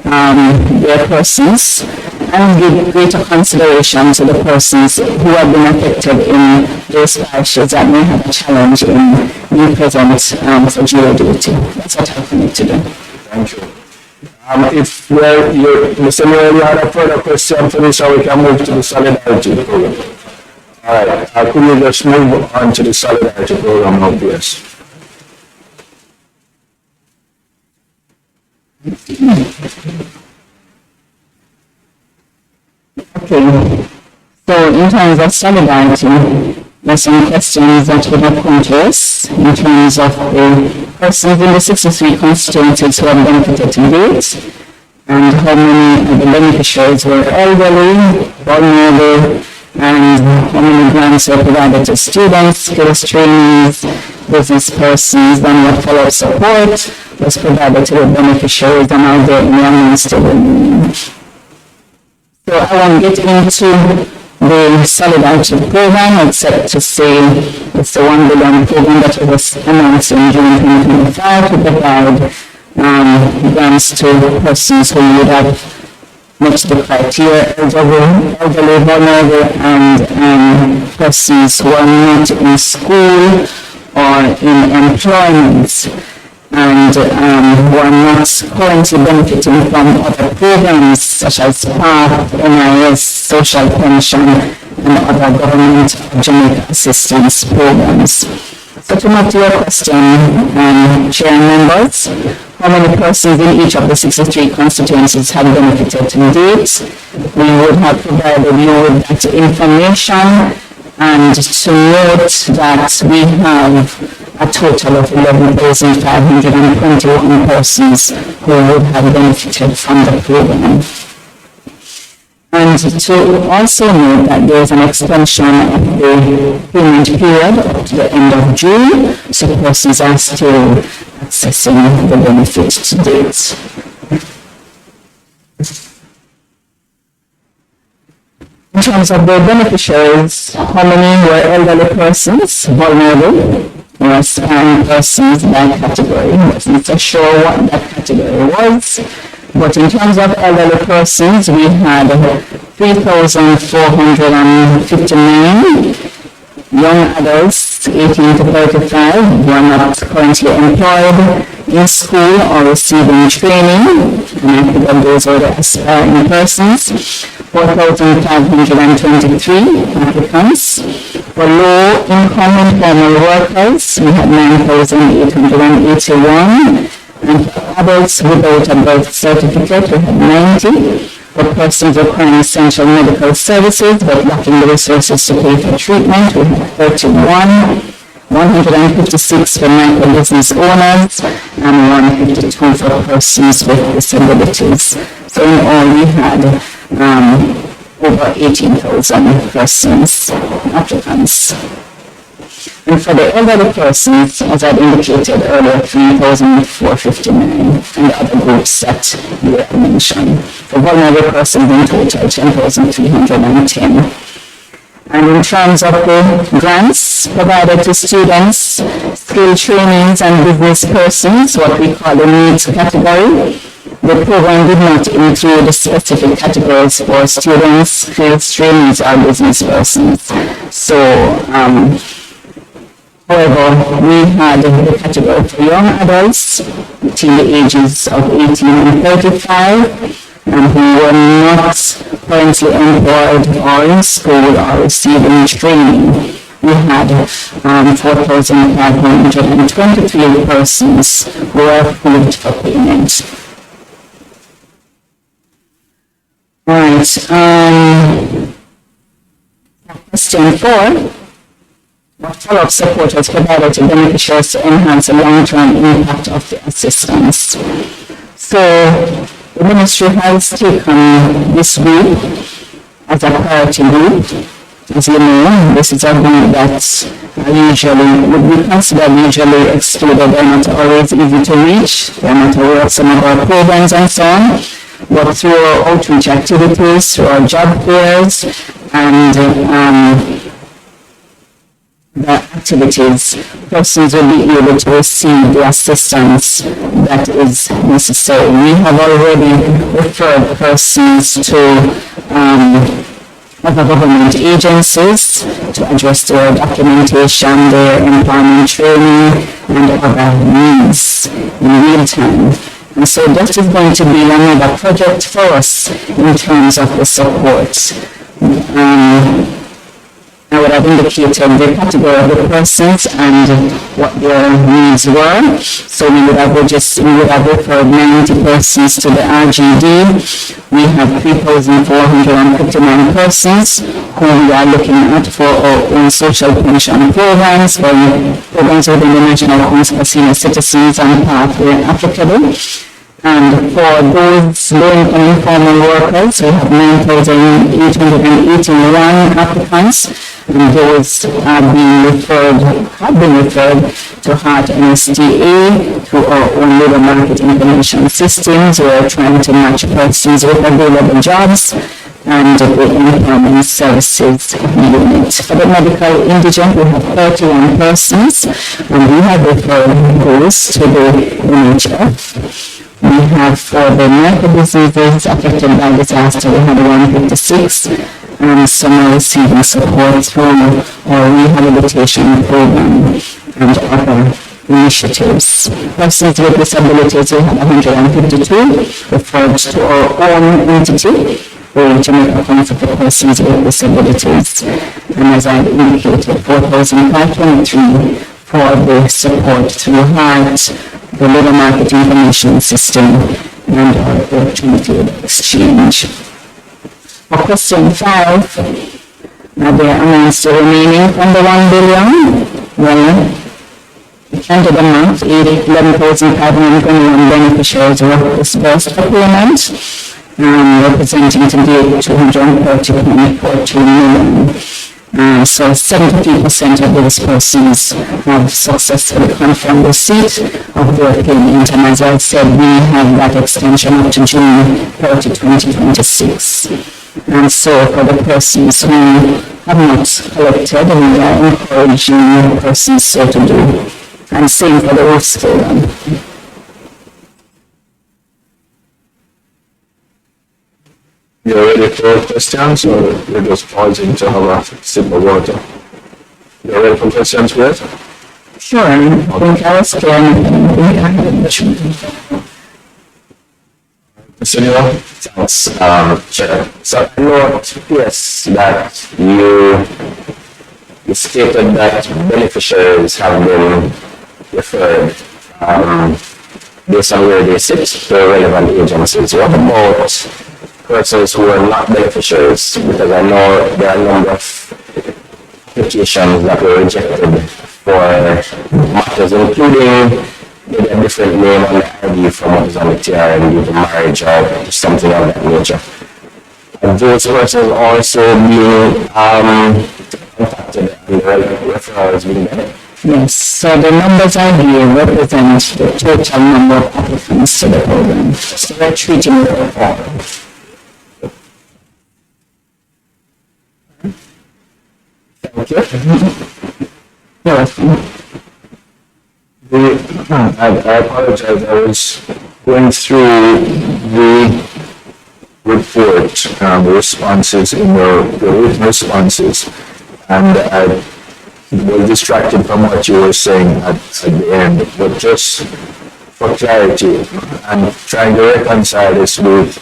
their persons and give greater consideration to the persons who have been affected in those parishes that may have a challenge in being present for jury duty. That's what I commit to do. Thank you. If Mr. Mayor, you had a further question for this, or we can move to the solidarity program. All right. Could you just move on to the solidarity program now, please? Okay. So in terms of solidarity, there's some questions that would have come to us in terms of the persons in the 63 constituencies who have benefited to date, and how many of the beneficiaries were elderly, vulnerable, and how many grants were provided to students, skills trainees, business persons, then what follow-up support was provided to the beneficiaries and are there in the administrative. So I won't get into the solidarity program, except to say it's the $1 billion program that was announced in June 2025 to provide grants to persons who would have met the criteria, elderly, vulnerable, and persons who are not in school or in employment, and who are not currently benefiting from other programs such as PATH, NIS, social pension, and other government of Jamaica assistance programs. So to move to your question, Chair and members, how many persons in each of the 63 constituencies have benefited to date? We would have provided you with that information, and to note that we have a total of 11,521 persons who would have benefited from the program. And to also note that there is an extension of the payment period up to the end of June, so persons are still accessing the benefit to date. In terms of the beneficiaries, how many were elderly persons, vulnerable, were aspiring persons by category. I wasn't so sure what that category was, but in terms of elderly persons, we had 3,459 young adults 18 to 35 who are not currently employed in school or receiving training, and I think that those were the aspiring persons. 4,523 applicants. For low-income informal workers, we had 9,881, and for adults without a birth certificate, we had 90. For persons requiring essential medical services but lacking the resources to pay for treatment, we had 31, 156 for micro business owners, and 152 for persons with disabilities. So in all, we had over 18,000 persons, applicants. And for the elderly persons, as I indicated earlier, 3,459, and the other groups that you mentioned. For vulnerable persons in total, 10,310. And in terms of the grants provided to students, skill trainings and business persons, what we call the needs category, the program did not include the specific categories for students, skills trainings, or business persons. So, however, we had the category for young adults between the ages of 18 and 35, and who were not currently employed or in school or receiving training. We had 4,523 persons who were approved for payment. All right. Question 4. What follow-up support was provided to beneficiaries to enhance the long-term impact of the assistance? So, the ministry has taken this group as a priority group. As you know, this is a group that would be considered usually excluded. They're not always easy to reach. They're not aware of some of our programs and so on. But through our outreach activities, through our job fairs, and the activities, persons will be able to receive the assistance that is necessary. We have already referred persons to other government agencies to address their documentation, their employment training, and other needs in real time. And so that is going to be another project for us in terms of the support. I would have indicated the category of the persons and what their needs were. So we would have referred 90 persons to the RGD. We have 3,459 persons who we are looking at for our own social pension programs, for programs within the National Council for Senior Citizens and Pathway applicable. And for those low-income informal workers, we have 9,881 applicants, and those have been referred to HEART NSTA through our own labor market information systems. We are trying to match persons with available jobs and the employment services unit. For the medical indigent, we have 31 persons, and we have referred those to the NHF. We have for the micro businesses affected by disaster, we had 156, and some are receiving support through our rehabilitation program and other initiatives. Persons with disabilities, we have 152 referred to our own entity, the Jamaica Council for Persons with Disabilities, and as I indicated, 4,523 for the support through HEART, the labor market information system, and our opportunity exchange. For question 5, are there amounts still remaining from the 1 billion? Well, at the end of the month, 11,521 beneficiaries were disbursed for payment, representing to date 230.42 million. So 73% of those persons have successfully confirmed receipt of their payment, and as I said, we have that extension up to June 30, 2026. And so for the persons who have not collected, and we are encouraging persons so to do. And same for the rest of them. You're ready for questions, or you're just pausing to have a sip of water? You're ready for questions, Brett? Sure, I think I was clear. Mr. Nero? Thanks, Chair. So I note, yes, that you stated that beneficiaries have been referred based on where they sit to relevant agencies. What about persons who are not beneficiaries? Because I know there are a number of applications that were rejected for matters including maybe a different name on the ID from what is on the TRN due to marriage or something of that nature. And those persons also being contacted and the referrals being made. Yes, so the numbers I here represent the total number of applicants to the program. So we're treating it all. Thank you. You're welcome. I apologize. I was going through the report, responses in your written responses, and I was distracted from what you were saying at the end. But just for clarity, I'm trying to reconcile this with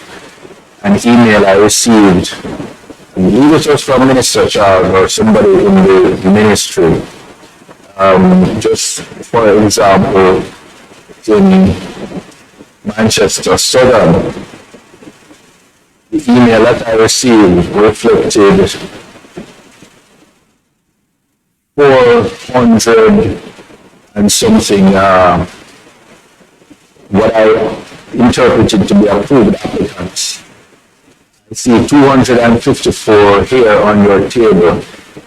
an email I received. I believe it was from Minister Charles or somebody in the ministry. Just for example, in Manchester Southern, the email that I received reflected 400 and something, what I interpreted to be approved applicants. I see 254 here on your table.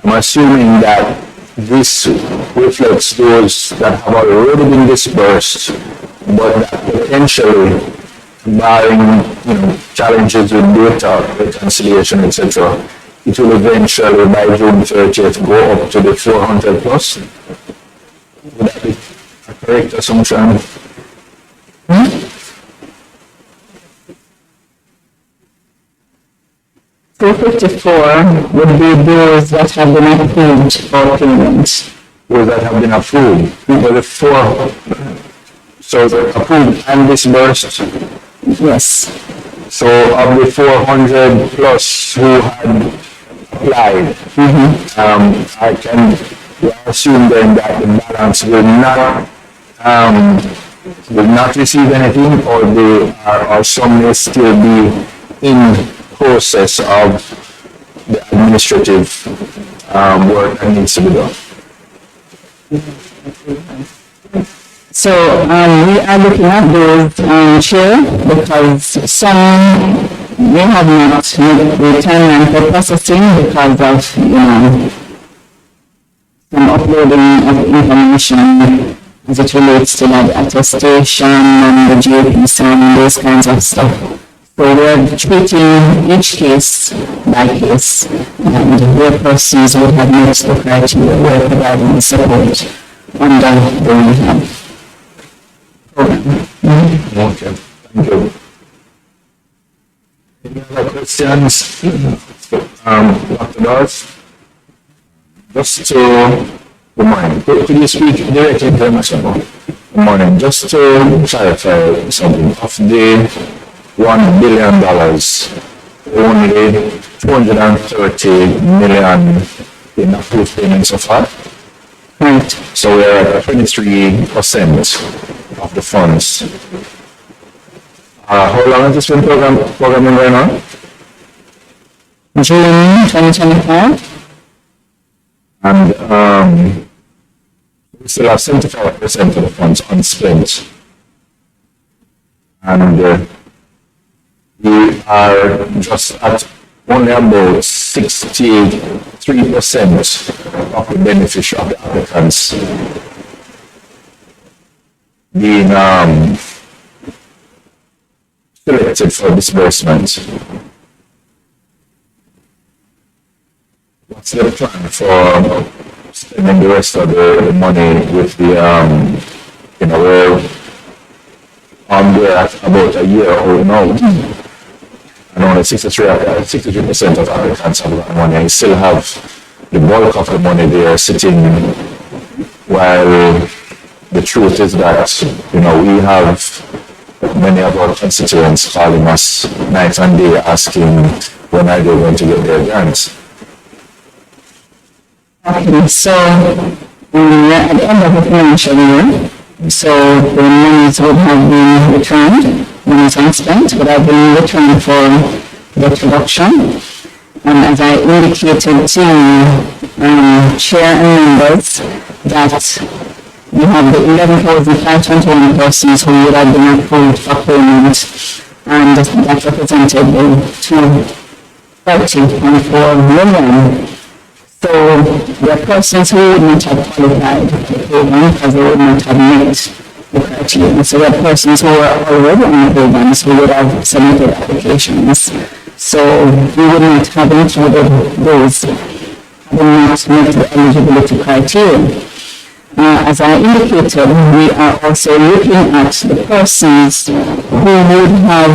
I'm assuming that this reflects those that have already been dispersed, but that potentially, barring challenges with data, reconciliation, etc., it will eventually, by June 30th, go up to the 400 plus. Would that be a correct assumption? 254 would be those that have been approved for payment. Those that have been approved. Well, the four, so approved and disbursed. Yes. So of the 400 plus who had applied, I can assume then that the balance will not receive anything, or or some may still be in process of the administrative work that needs to be done. So we are looking at those, Chair, because some may have not met the timeline for processing because of, some uploading of information as it relates to like attestation and the GAP and those kinds of stuff. So we're treating each case by case, and where persons would have met the criteria, we're providing support under the rehab program. Okay, thank you. Any other questions? Dr. Dawes? Just to remind, could you speak directly to the microphone? Good morning. Just to clarify something, of the $1 billion, only 230 million in approved payments so far. Right. So we're at 23% of the funds. How long has this been programming going on? June 2025. And we still have 75% of the funds unspent. And we are just at only about 63% of the beneficiary of the applicants being selected for disbursement. what's the plan for spending the rest of the money with the, we're on there at about a year old now. And only 63% of applicants have got money. And you still have the bulk of the money there sitting, while the truth is that, we have many of our constituents calling us night and day asking when are they going to get their grants. Okay, so at the end of the financial year, so the monies would have been returned, monies unspent would have been returned for debt reduction. And as I indicated to Chair and members, that we have the 11,521 persons who would have been approved for payment, and that represented the 230.4 million. So there are persons who would not have qualified for the program because they would not have met the criteria. So there are persons who were already on the programs who would have submitted applications. So we would not have included those having not met the eligibility criteria. As I indicated, we are also looking at the persons who would have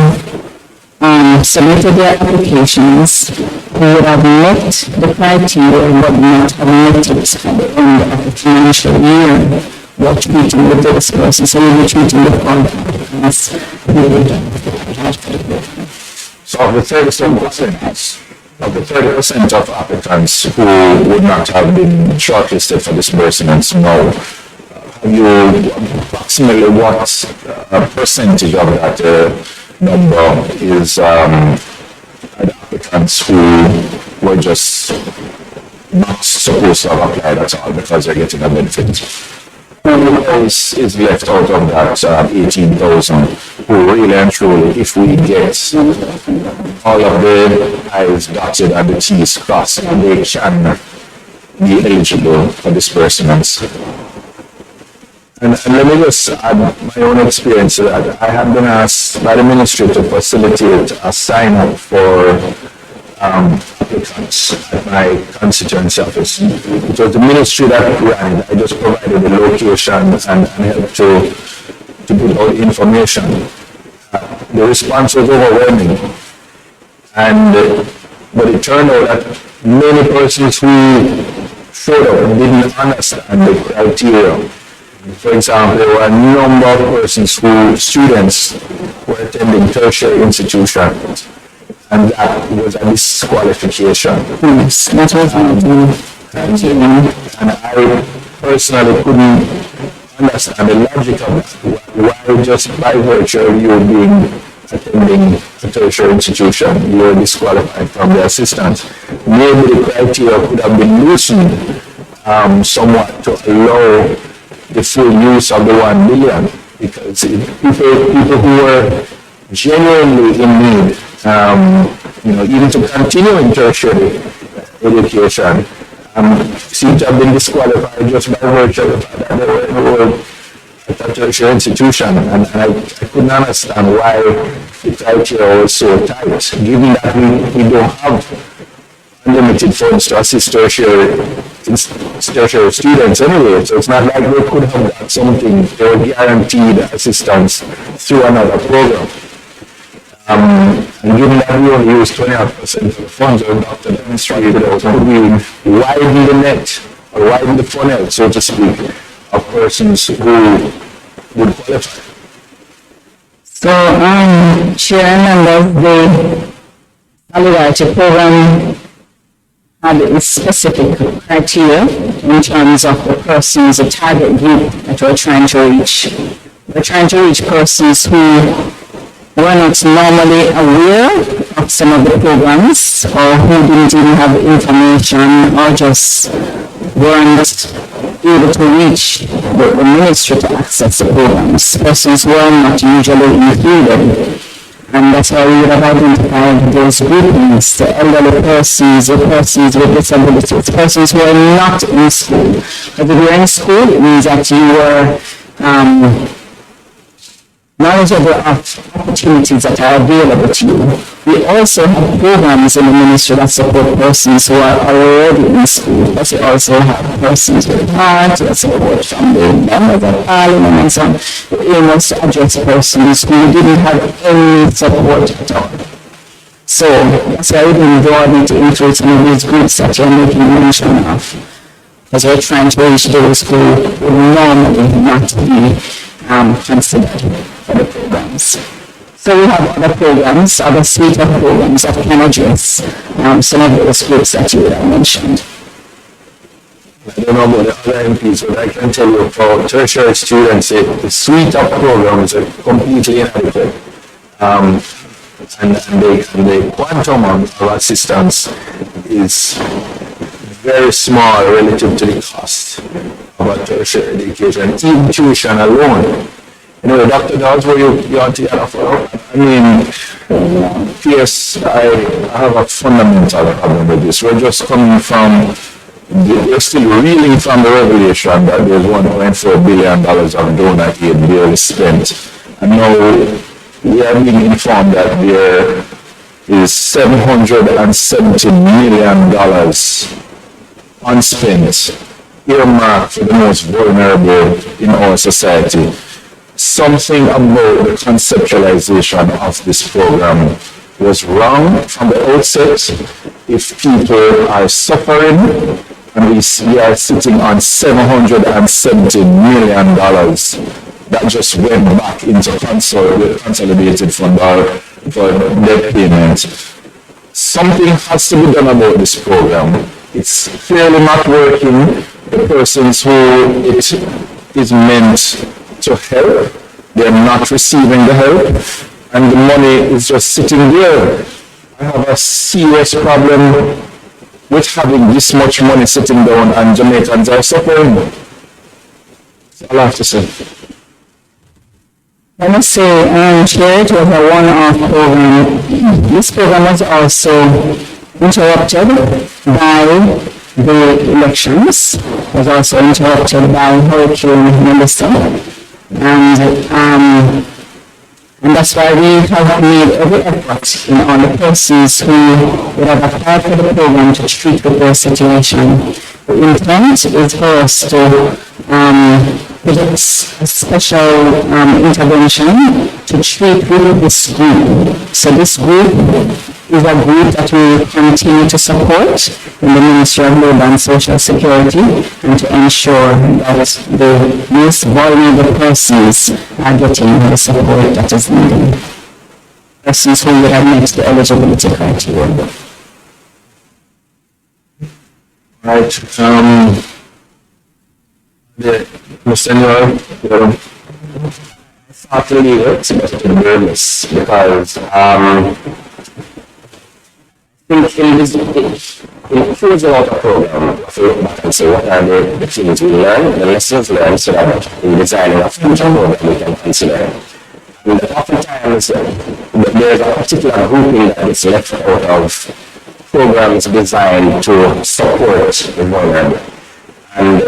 submitted their applications, who would have met the criteria but not have met it at the end of the financial year. We're treating with those persons, so we're treating the applicants. So of the 30% of applicants who would not have been shortlisted for disbursements now, have you approximately what percentage of that number is applicants who were just not supposed to have applied at all because they're getting a benefit? Who else is left out of that 18,000 who really and truly, if we get all of the I's dotted and the T's crossed, they can be eligible for disbursements? And let me just add my own experience to that. I have been asked by the ministry to facilitate a sign-up for applicants at my constituency office. It was the ministry that ran it. I just provided the location and helped to put out information. The response was overwhelming. But it turned out that many persons who showed up didn't understand the criteria. For example, there were a number of persons students were attending tertiary institutions, and that was a disqualification. Yes, that was And I personally couldn't understand the logic of it. Why just by virtue of you attending a tertiary institution, you're disqualified from the assistance. Maybe the criteria could have been loosened somewhat to allow the full use of the 1 million, because people who were genuinely in need, even to continue in tertiary education, seem to have been disqualified just by virtue of the fact that they were enrolled at a tertiary institution. And I couldn't understand why the criteria was so tight, given that we don't have unlimited funds to assist tertiary students anyway, so it's not like they could have got something, they were guaranteed assistance through another program. And given that we only use 20% of the funds, or Dr. demonstrated, could we widen the net, or widen the funnel, so to speak, of persons who would qualify? So, Chair and members, the Solidarity Program had a specific criteria in terms of the persons, the target group that we're trying to reach. We're trying to reach persons who were not normally aware of some of the programs, or who didn't even have information, or just weren't able to reach the ministry to access the programs. Persons were not usually included. And that's why we would have identified those groupings, the elderly persons, the persons with disabilities, persons who are not in school. Because if you're in school, it means that you were knowledgeable of opportunities that are available to you. We also have programs in the ministry that support persons who are already in school, but we also have persons with heart that support from the members of parliament and so on. The aim was to address persons who didn't have any support at all. So that's why we've been broadening to include some of these groups that you're making mention of, because we're trying to reach those who would normally not be considered for the programs. So we have other programs, other suite of programs that can address some of those groups that you have mentioned. I don't know about the other MPs, but I can tell you for tertiary students, the suite of programs are completely inadequate. And the quantum of assistance is very small relative to the cost of a tertiary education, even tuition alone. You know, Dr. Dodds, where you want to get off of? I mean, PS, I have a fundamental problem with this. We're just coming from, we're still reeling from the revelation that there's $1.4 billion of donor aid barely spent. And now we are being informed that there is $770 million unspent, earmarked for the most vulnerable in our society. Something about the conceptualization of this program was wrong from the outset. If people are suffering, and we are sitting on $770 million that just went back into consolidated fund for debt payment. Something has to be done about this program. It's clearly not working. The persons who it is meant to help, they're not receiving the help, and the money is just sitting there. I have a serious problem with having this much money sitting down, and Jamaicans are suffering. That's all I have to say. Let me say, Chair, it was a one-off program. This program was also interrupted by the elections, was also interrupted by Hurricane Melissa, and that's why we have made every effort in all the persons who would have applied for the program to treat with their situation. The intent is for us to with a special intervention to treat with this group. So this group is a group that we continue to support in the Ministry of Labour and Social Security, and to ensure that the most vulnerable persons are getting the support that is needed. Persons who would have met the eligibility criteria. Right. Mr. Newell, I thought really it's better to do this because I think in closing out a program, if you look back and say what are the things we learn, the lessons learned, so that in designing a future program we can consider. And oftentimes there's a particular grouping that is left out of programs designed to support the vulnerable. And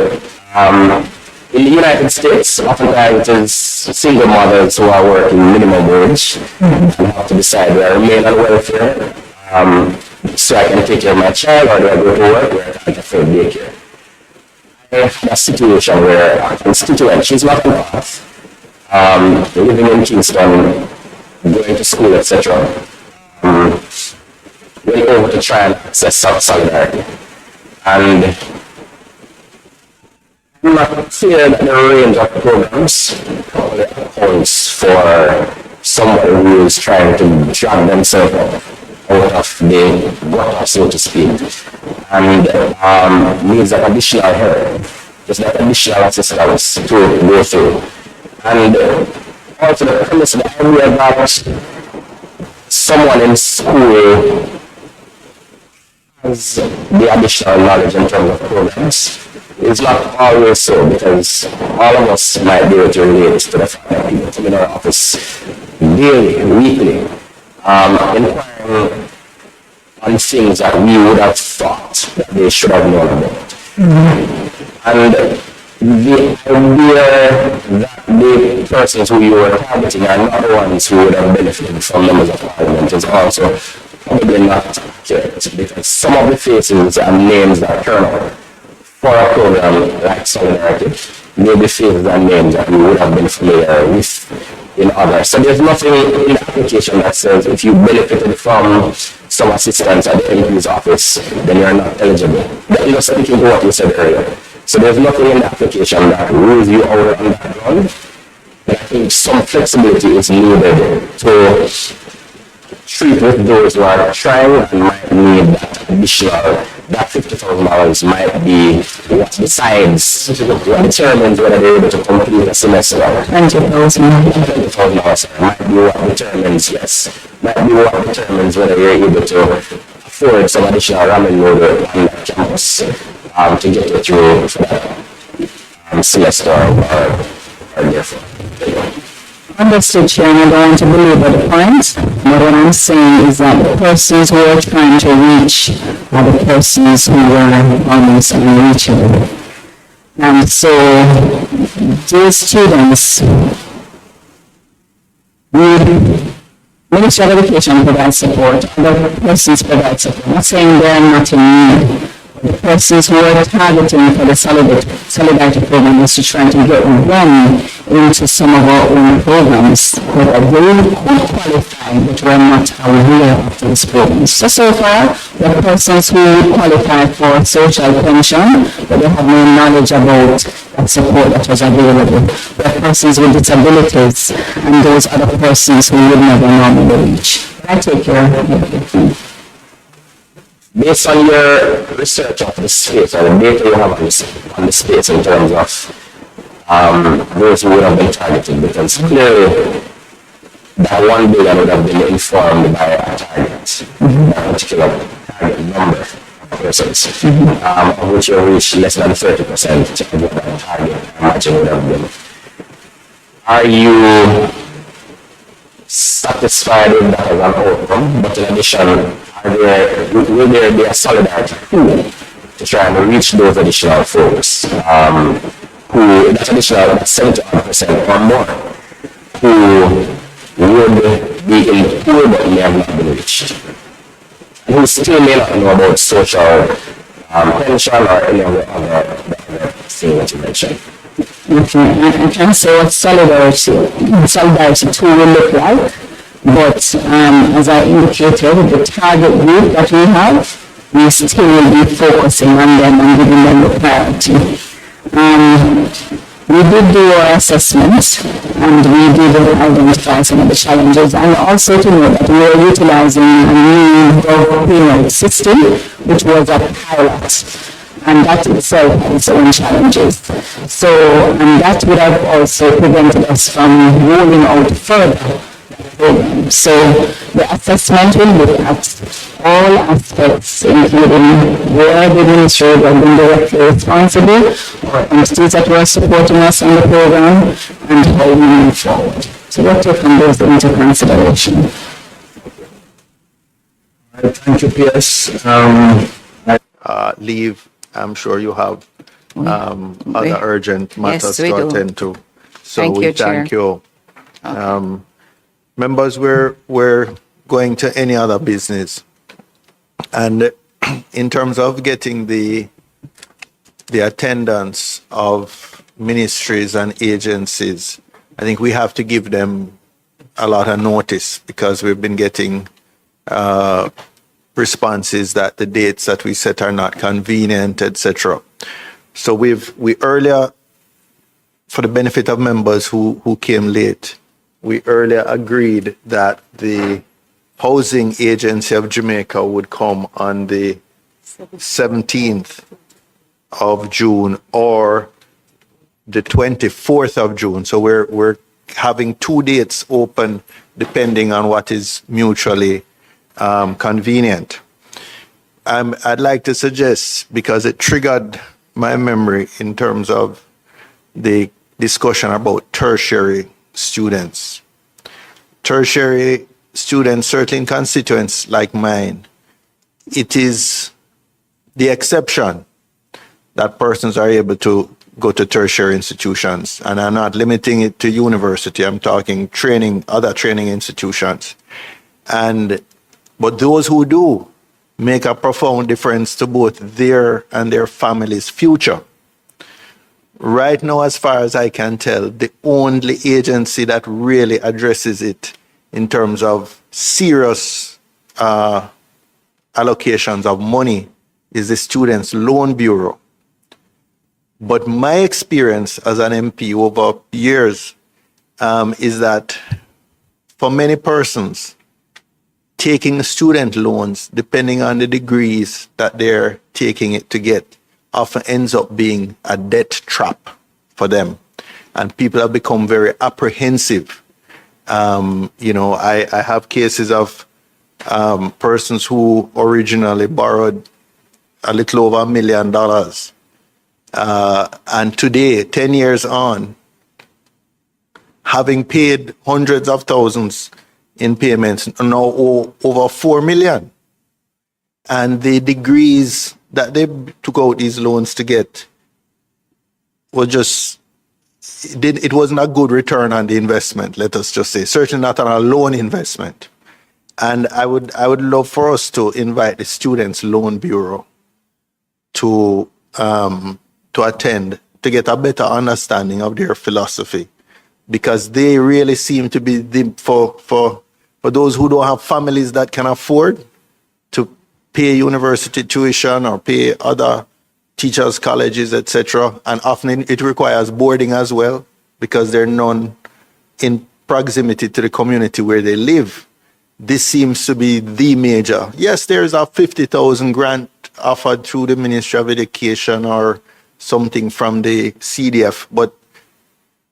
in the United States, oftentimes it is single mothers who are working minimum wage and have to decide do I remain on welfare so I can take care of my child, or do I go to work where I can't afford daycare. I have a situation where a constituent, she's not in Bath, living in Kingston, going to school, etc., went over to try and access solidarity. And I'm not clear that the range of programs probably accounts for someone who is trying to drag themselves out of the water, so to speak, and needs that additional help, just that additional assistance to go through. And also the premise, the idea that someone in school has the additional knowledge in terms of programs is not always so, because all of us might be able to relate to the fact that people come in our office daily, weekly, inquiring on things that we would have thought that they should have known about. And the idea that the persons who you were targeting are not the ones who would have benefited from members of parliament is also probably not accurate, because some of the faces and names that turn up for a program like Solidarity may be faces and names that we would have been familiar with in others. So there's nothing in the application that says if you benefited from some assistance at the MP's office, then you're not eligible. That is speaking to what you said earlier. So there's nothing in the application that rules you out on that ground. And I think some flexibility is needed to treat with those who are trying and might need that additional, that $50,000 might be what decides, what determines whether they're able to complete a semester. $20,000 might be what determines, yes, might be what determines whether you're able to afford some additional ramen noodle on that campus to get you through for that semester or therefore. Understood, Chair, and I don't want to belabor the point, but what I'm saying is that the persons who are trying to reach are the persons who were almost unreachable. And so these students, Ministry of Education provides support, other persons provide support. I'm not saying they're not in need. The persons who are targeting for the Solidarity program is to try to get them into some of our own programs that they could qualify but were not aware of these programs. So far, the persons who qualify for social pension, but they have no knowledge about that support that was available. The persons with disabilities and those other persons who would never normally reach. I take care of everything. Based on your research of the space or the data you have on the space in terms of those who would have been targeted, because clearly that 1 billion would have been informed by a target, a particular target number of persons, of which you reached less than 30% of what that target I imagine would have been. Are you satisfied with that as an outcome? But in addition, will there be a solidarity to try and reach those additional folks who, that additional 70% or more, who would be in the pool but may have not been reached, and who still may not know about social pension or any of the other things that you mentioned? Okay, I can't say what solidarity 2 will look like, but as I indicated, the target group that we have, we still will be focusing on them and giving them the priority. We did do our assessment and we did identify some of the challenges, and also to know that we are utilizing a new payment system, which was a pilot. And that itself has its own challenges. So, and that would have also prevented us from rolling out further the program. So the assessment will look at all aspects, including where the ministry has been directly responsible, or entities that were supporting us on the program, and how we move forward. So we'll take those into consideration. Thank you, PS. Leave. I'm sure you have other urgent matters to attend to. So we thank you. Members, we're going to any other business. And in terms of getting the attendance of ministries and agencies, I think we have to give them a lot of notice, because we've been getting responses that the dates that we set are not convenient, etc. So we earlier, for the benefit of members who came late, we earlier agreed that the Housing Agency of Jamaica would come on the 17th of June or the 24th of June. So we're having 2 dates open depending on what is mutually convenient. I'd like to suggest, because it triggered my memory in terms of the discussion about tertiary students. Tertiary students, certainly in constituents like mine, it is the exception that persons are able to go to tertiary institutions. And I'm not limiting it to university. I'm talking training, other training institutions. But those who do make a profound difference to both their and their family's future. Right now, as far as I can tell, the only agency that really addresses it in terms of serious allocations of money is the Students' Loan Bureau. But my experience as an MP over years is that for many persons, taking student loans, depending on the degrees that they're taking it to get, often ends up being a debt trap for them. And people have become very apprehensive. I have cases of persons who originally borrowed a little over $1 million. And today, 10 years on, having paid hundreds of thousands in payments, now owe over 4 million. And the degrees that they took out these loans to get was just, it wasn't a good return on the investment, let us just say, certainly not on a loan investment. And I would love for us to invite the Students' Loan Bureau to attend, to get a better understanding of their philosophy, because they really seem to be for those who don't have families that can afford to pay university tuition or pay other teachers' colleges, etc. And often it requires boarding as well, because there are none in proximity to the community where they live. This seems to be the major. Yes, there's a 50,000 grant offered through the Ministry of Education or something from the CDF, but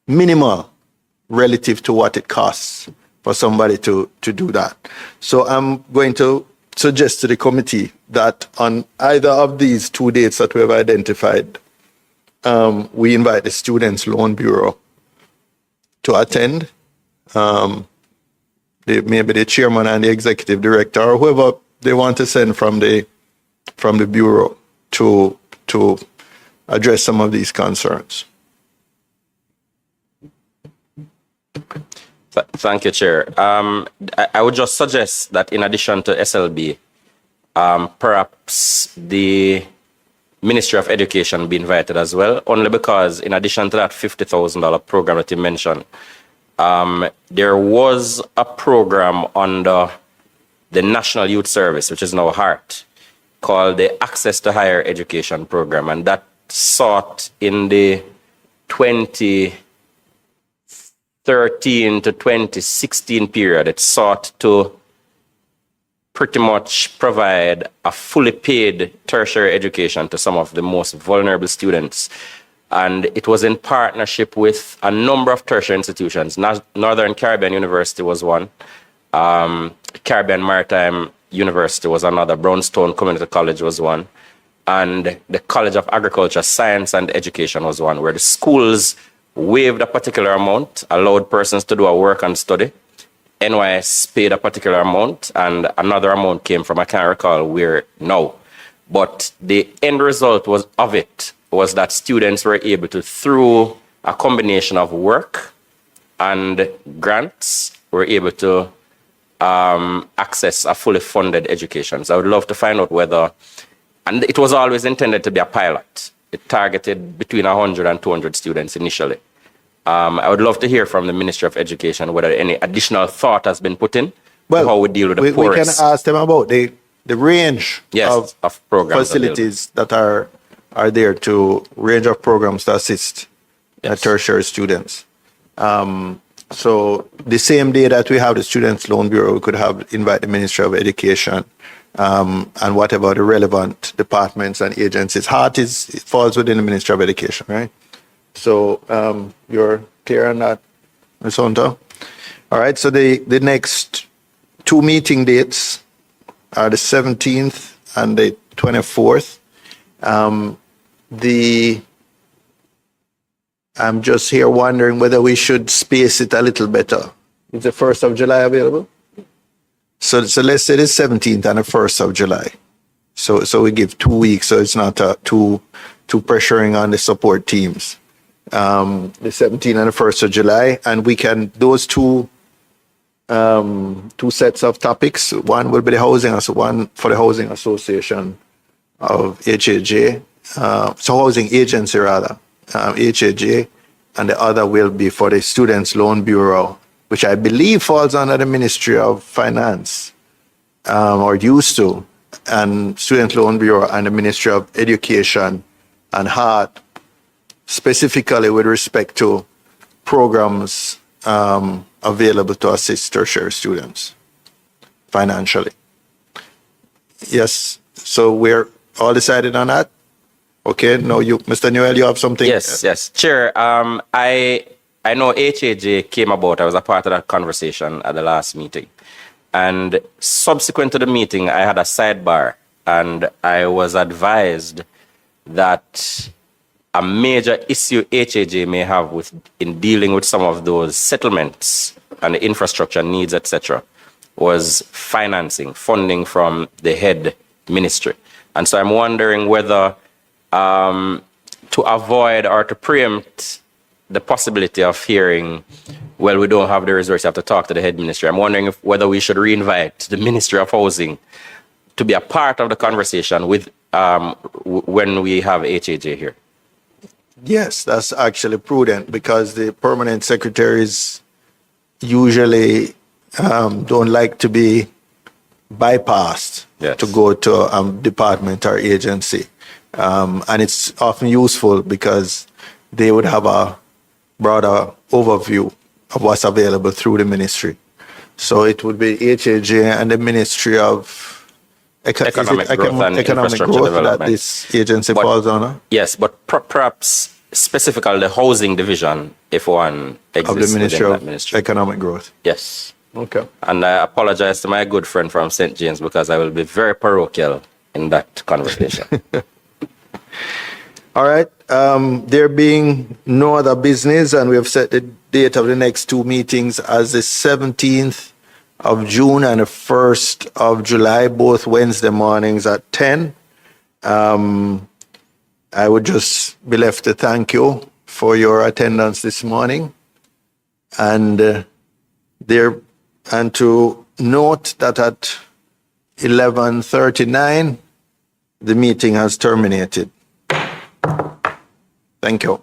minimal relative to what it costs for somebody to do that. So I'm going to suggest to the committee that on either of these two dates that we have identified, we invite the Students' Loan Bureau to attend. Maybe the chairman and the executive director, or whoever they want to send from the bureau to address some of these concerns. Thank you, Chair. I would just suggest that in addition to SLB, perhaps the Ministry of Education be invited as well, only because in addition to that $50,000 program that you mentioned, there was a program under the National Youth Service, which is now HEART, called the Access to Higher Education Program, and that sought in the 2013 to 2016 period, it sought to pretty much provide a fully paid tertiary education to some of the most vulnerable students. And it was in partnership with a number of tertiary institutions. Northern Caribbean University was one. Caribbean Maritime University was another. Brownstone Community College was one. And the College of Agriculture, Science and Education was one, where the schools waived a particular amount, allowed persons to do a work and study. NYS paid a particular amount, and another amount came from, I can't recall where now. But the end result was that students were able to, through a combination of work and grants, were able to access a fully funded education. So I would love to find out whether, and it was always intended to be a pilot. It targeted between 100 and 200 students initially. I would love to hear from the Ministry of Education whether any additional thought has been put in to how we deal with the poorest. We can ask them about the range of programs facilities that are there to range of programs to assist tertiary students. So the same day that we have the Students' Loan Bureau, we could invite the Ministry of Education and whatever the relevant departments and agencies. It falls within the Ministry of Education, right? So you're clear on that, Ms. Hunter? All right, so the next two meeting dates are the 17th and the 24th. I'm just here wondering whether we should space it a little better. Is the 1st of July available? So let's say the 17th and the 1st of July. So we give 2 weeks, so it's not two to pressuring on the support teams. The 17th and the 1st of July, and we can, those two sets of topics. One will be the housing, one for the Housing Association of HAJ, so Housing Agency rather, HAJ, and the other will be for the Students Loan Bureau, which I believe falls under the Ministry of Finance, or used to, and Student Loan Bureau and the Ministry of Education and Heart, specifically with respect to programs available to assist tertiary students financially. Yes, so we're all decided on that? Okay, now you, Mr. Newell, you have something? Yes. Chair, I know HAJ came about. I was a part of that conversation at the last meeting. And subsequent to the meeting, I had a sidebar, and I was advised that a major issue HAJ may have in dealing with some of those settlements and the infrastructure needs, etc., was funding from the head ministry. And so I'm wondering whether to avoid or to preempt the possibility of hearing, well, we don't have the resources, have to talk to the head ministry. I'm wondering whether we should reinvite the Ministry of Housing to be a part of the conversation with when we have HAJ here. Yes, that's actually prudent because the permanent secretaries usually don't like to be bypassed to go to a department or agency. And it's often useful because they would have a broader overview of what's available through the ministry. So it would be HAJ and the Ministry of Economic Growth that this agency falls under? Yes, but perhaps specifically the housing division, if one exists of the Ministry within of that ministry. Economic Growth. Yes. Okay. And I apologize to my good friend from St. James because I will be very parochial in that conversation. All right. There being no other business, and we have set the date of the next two meetings as the 17th of June and the 1st of July, both Wednesday mornings at 10. I would just be left to thank you for your attendance this morning, and to note that at 11:39 the meeting has terminated. Thank you.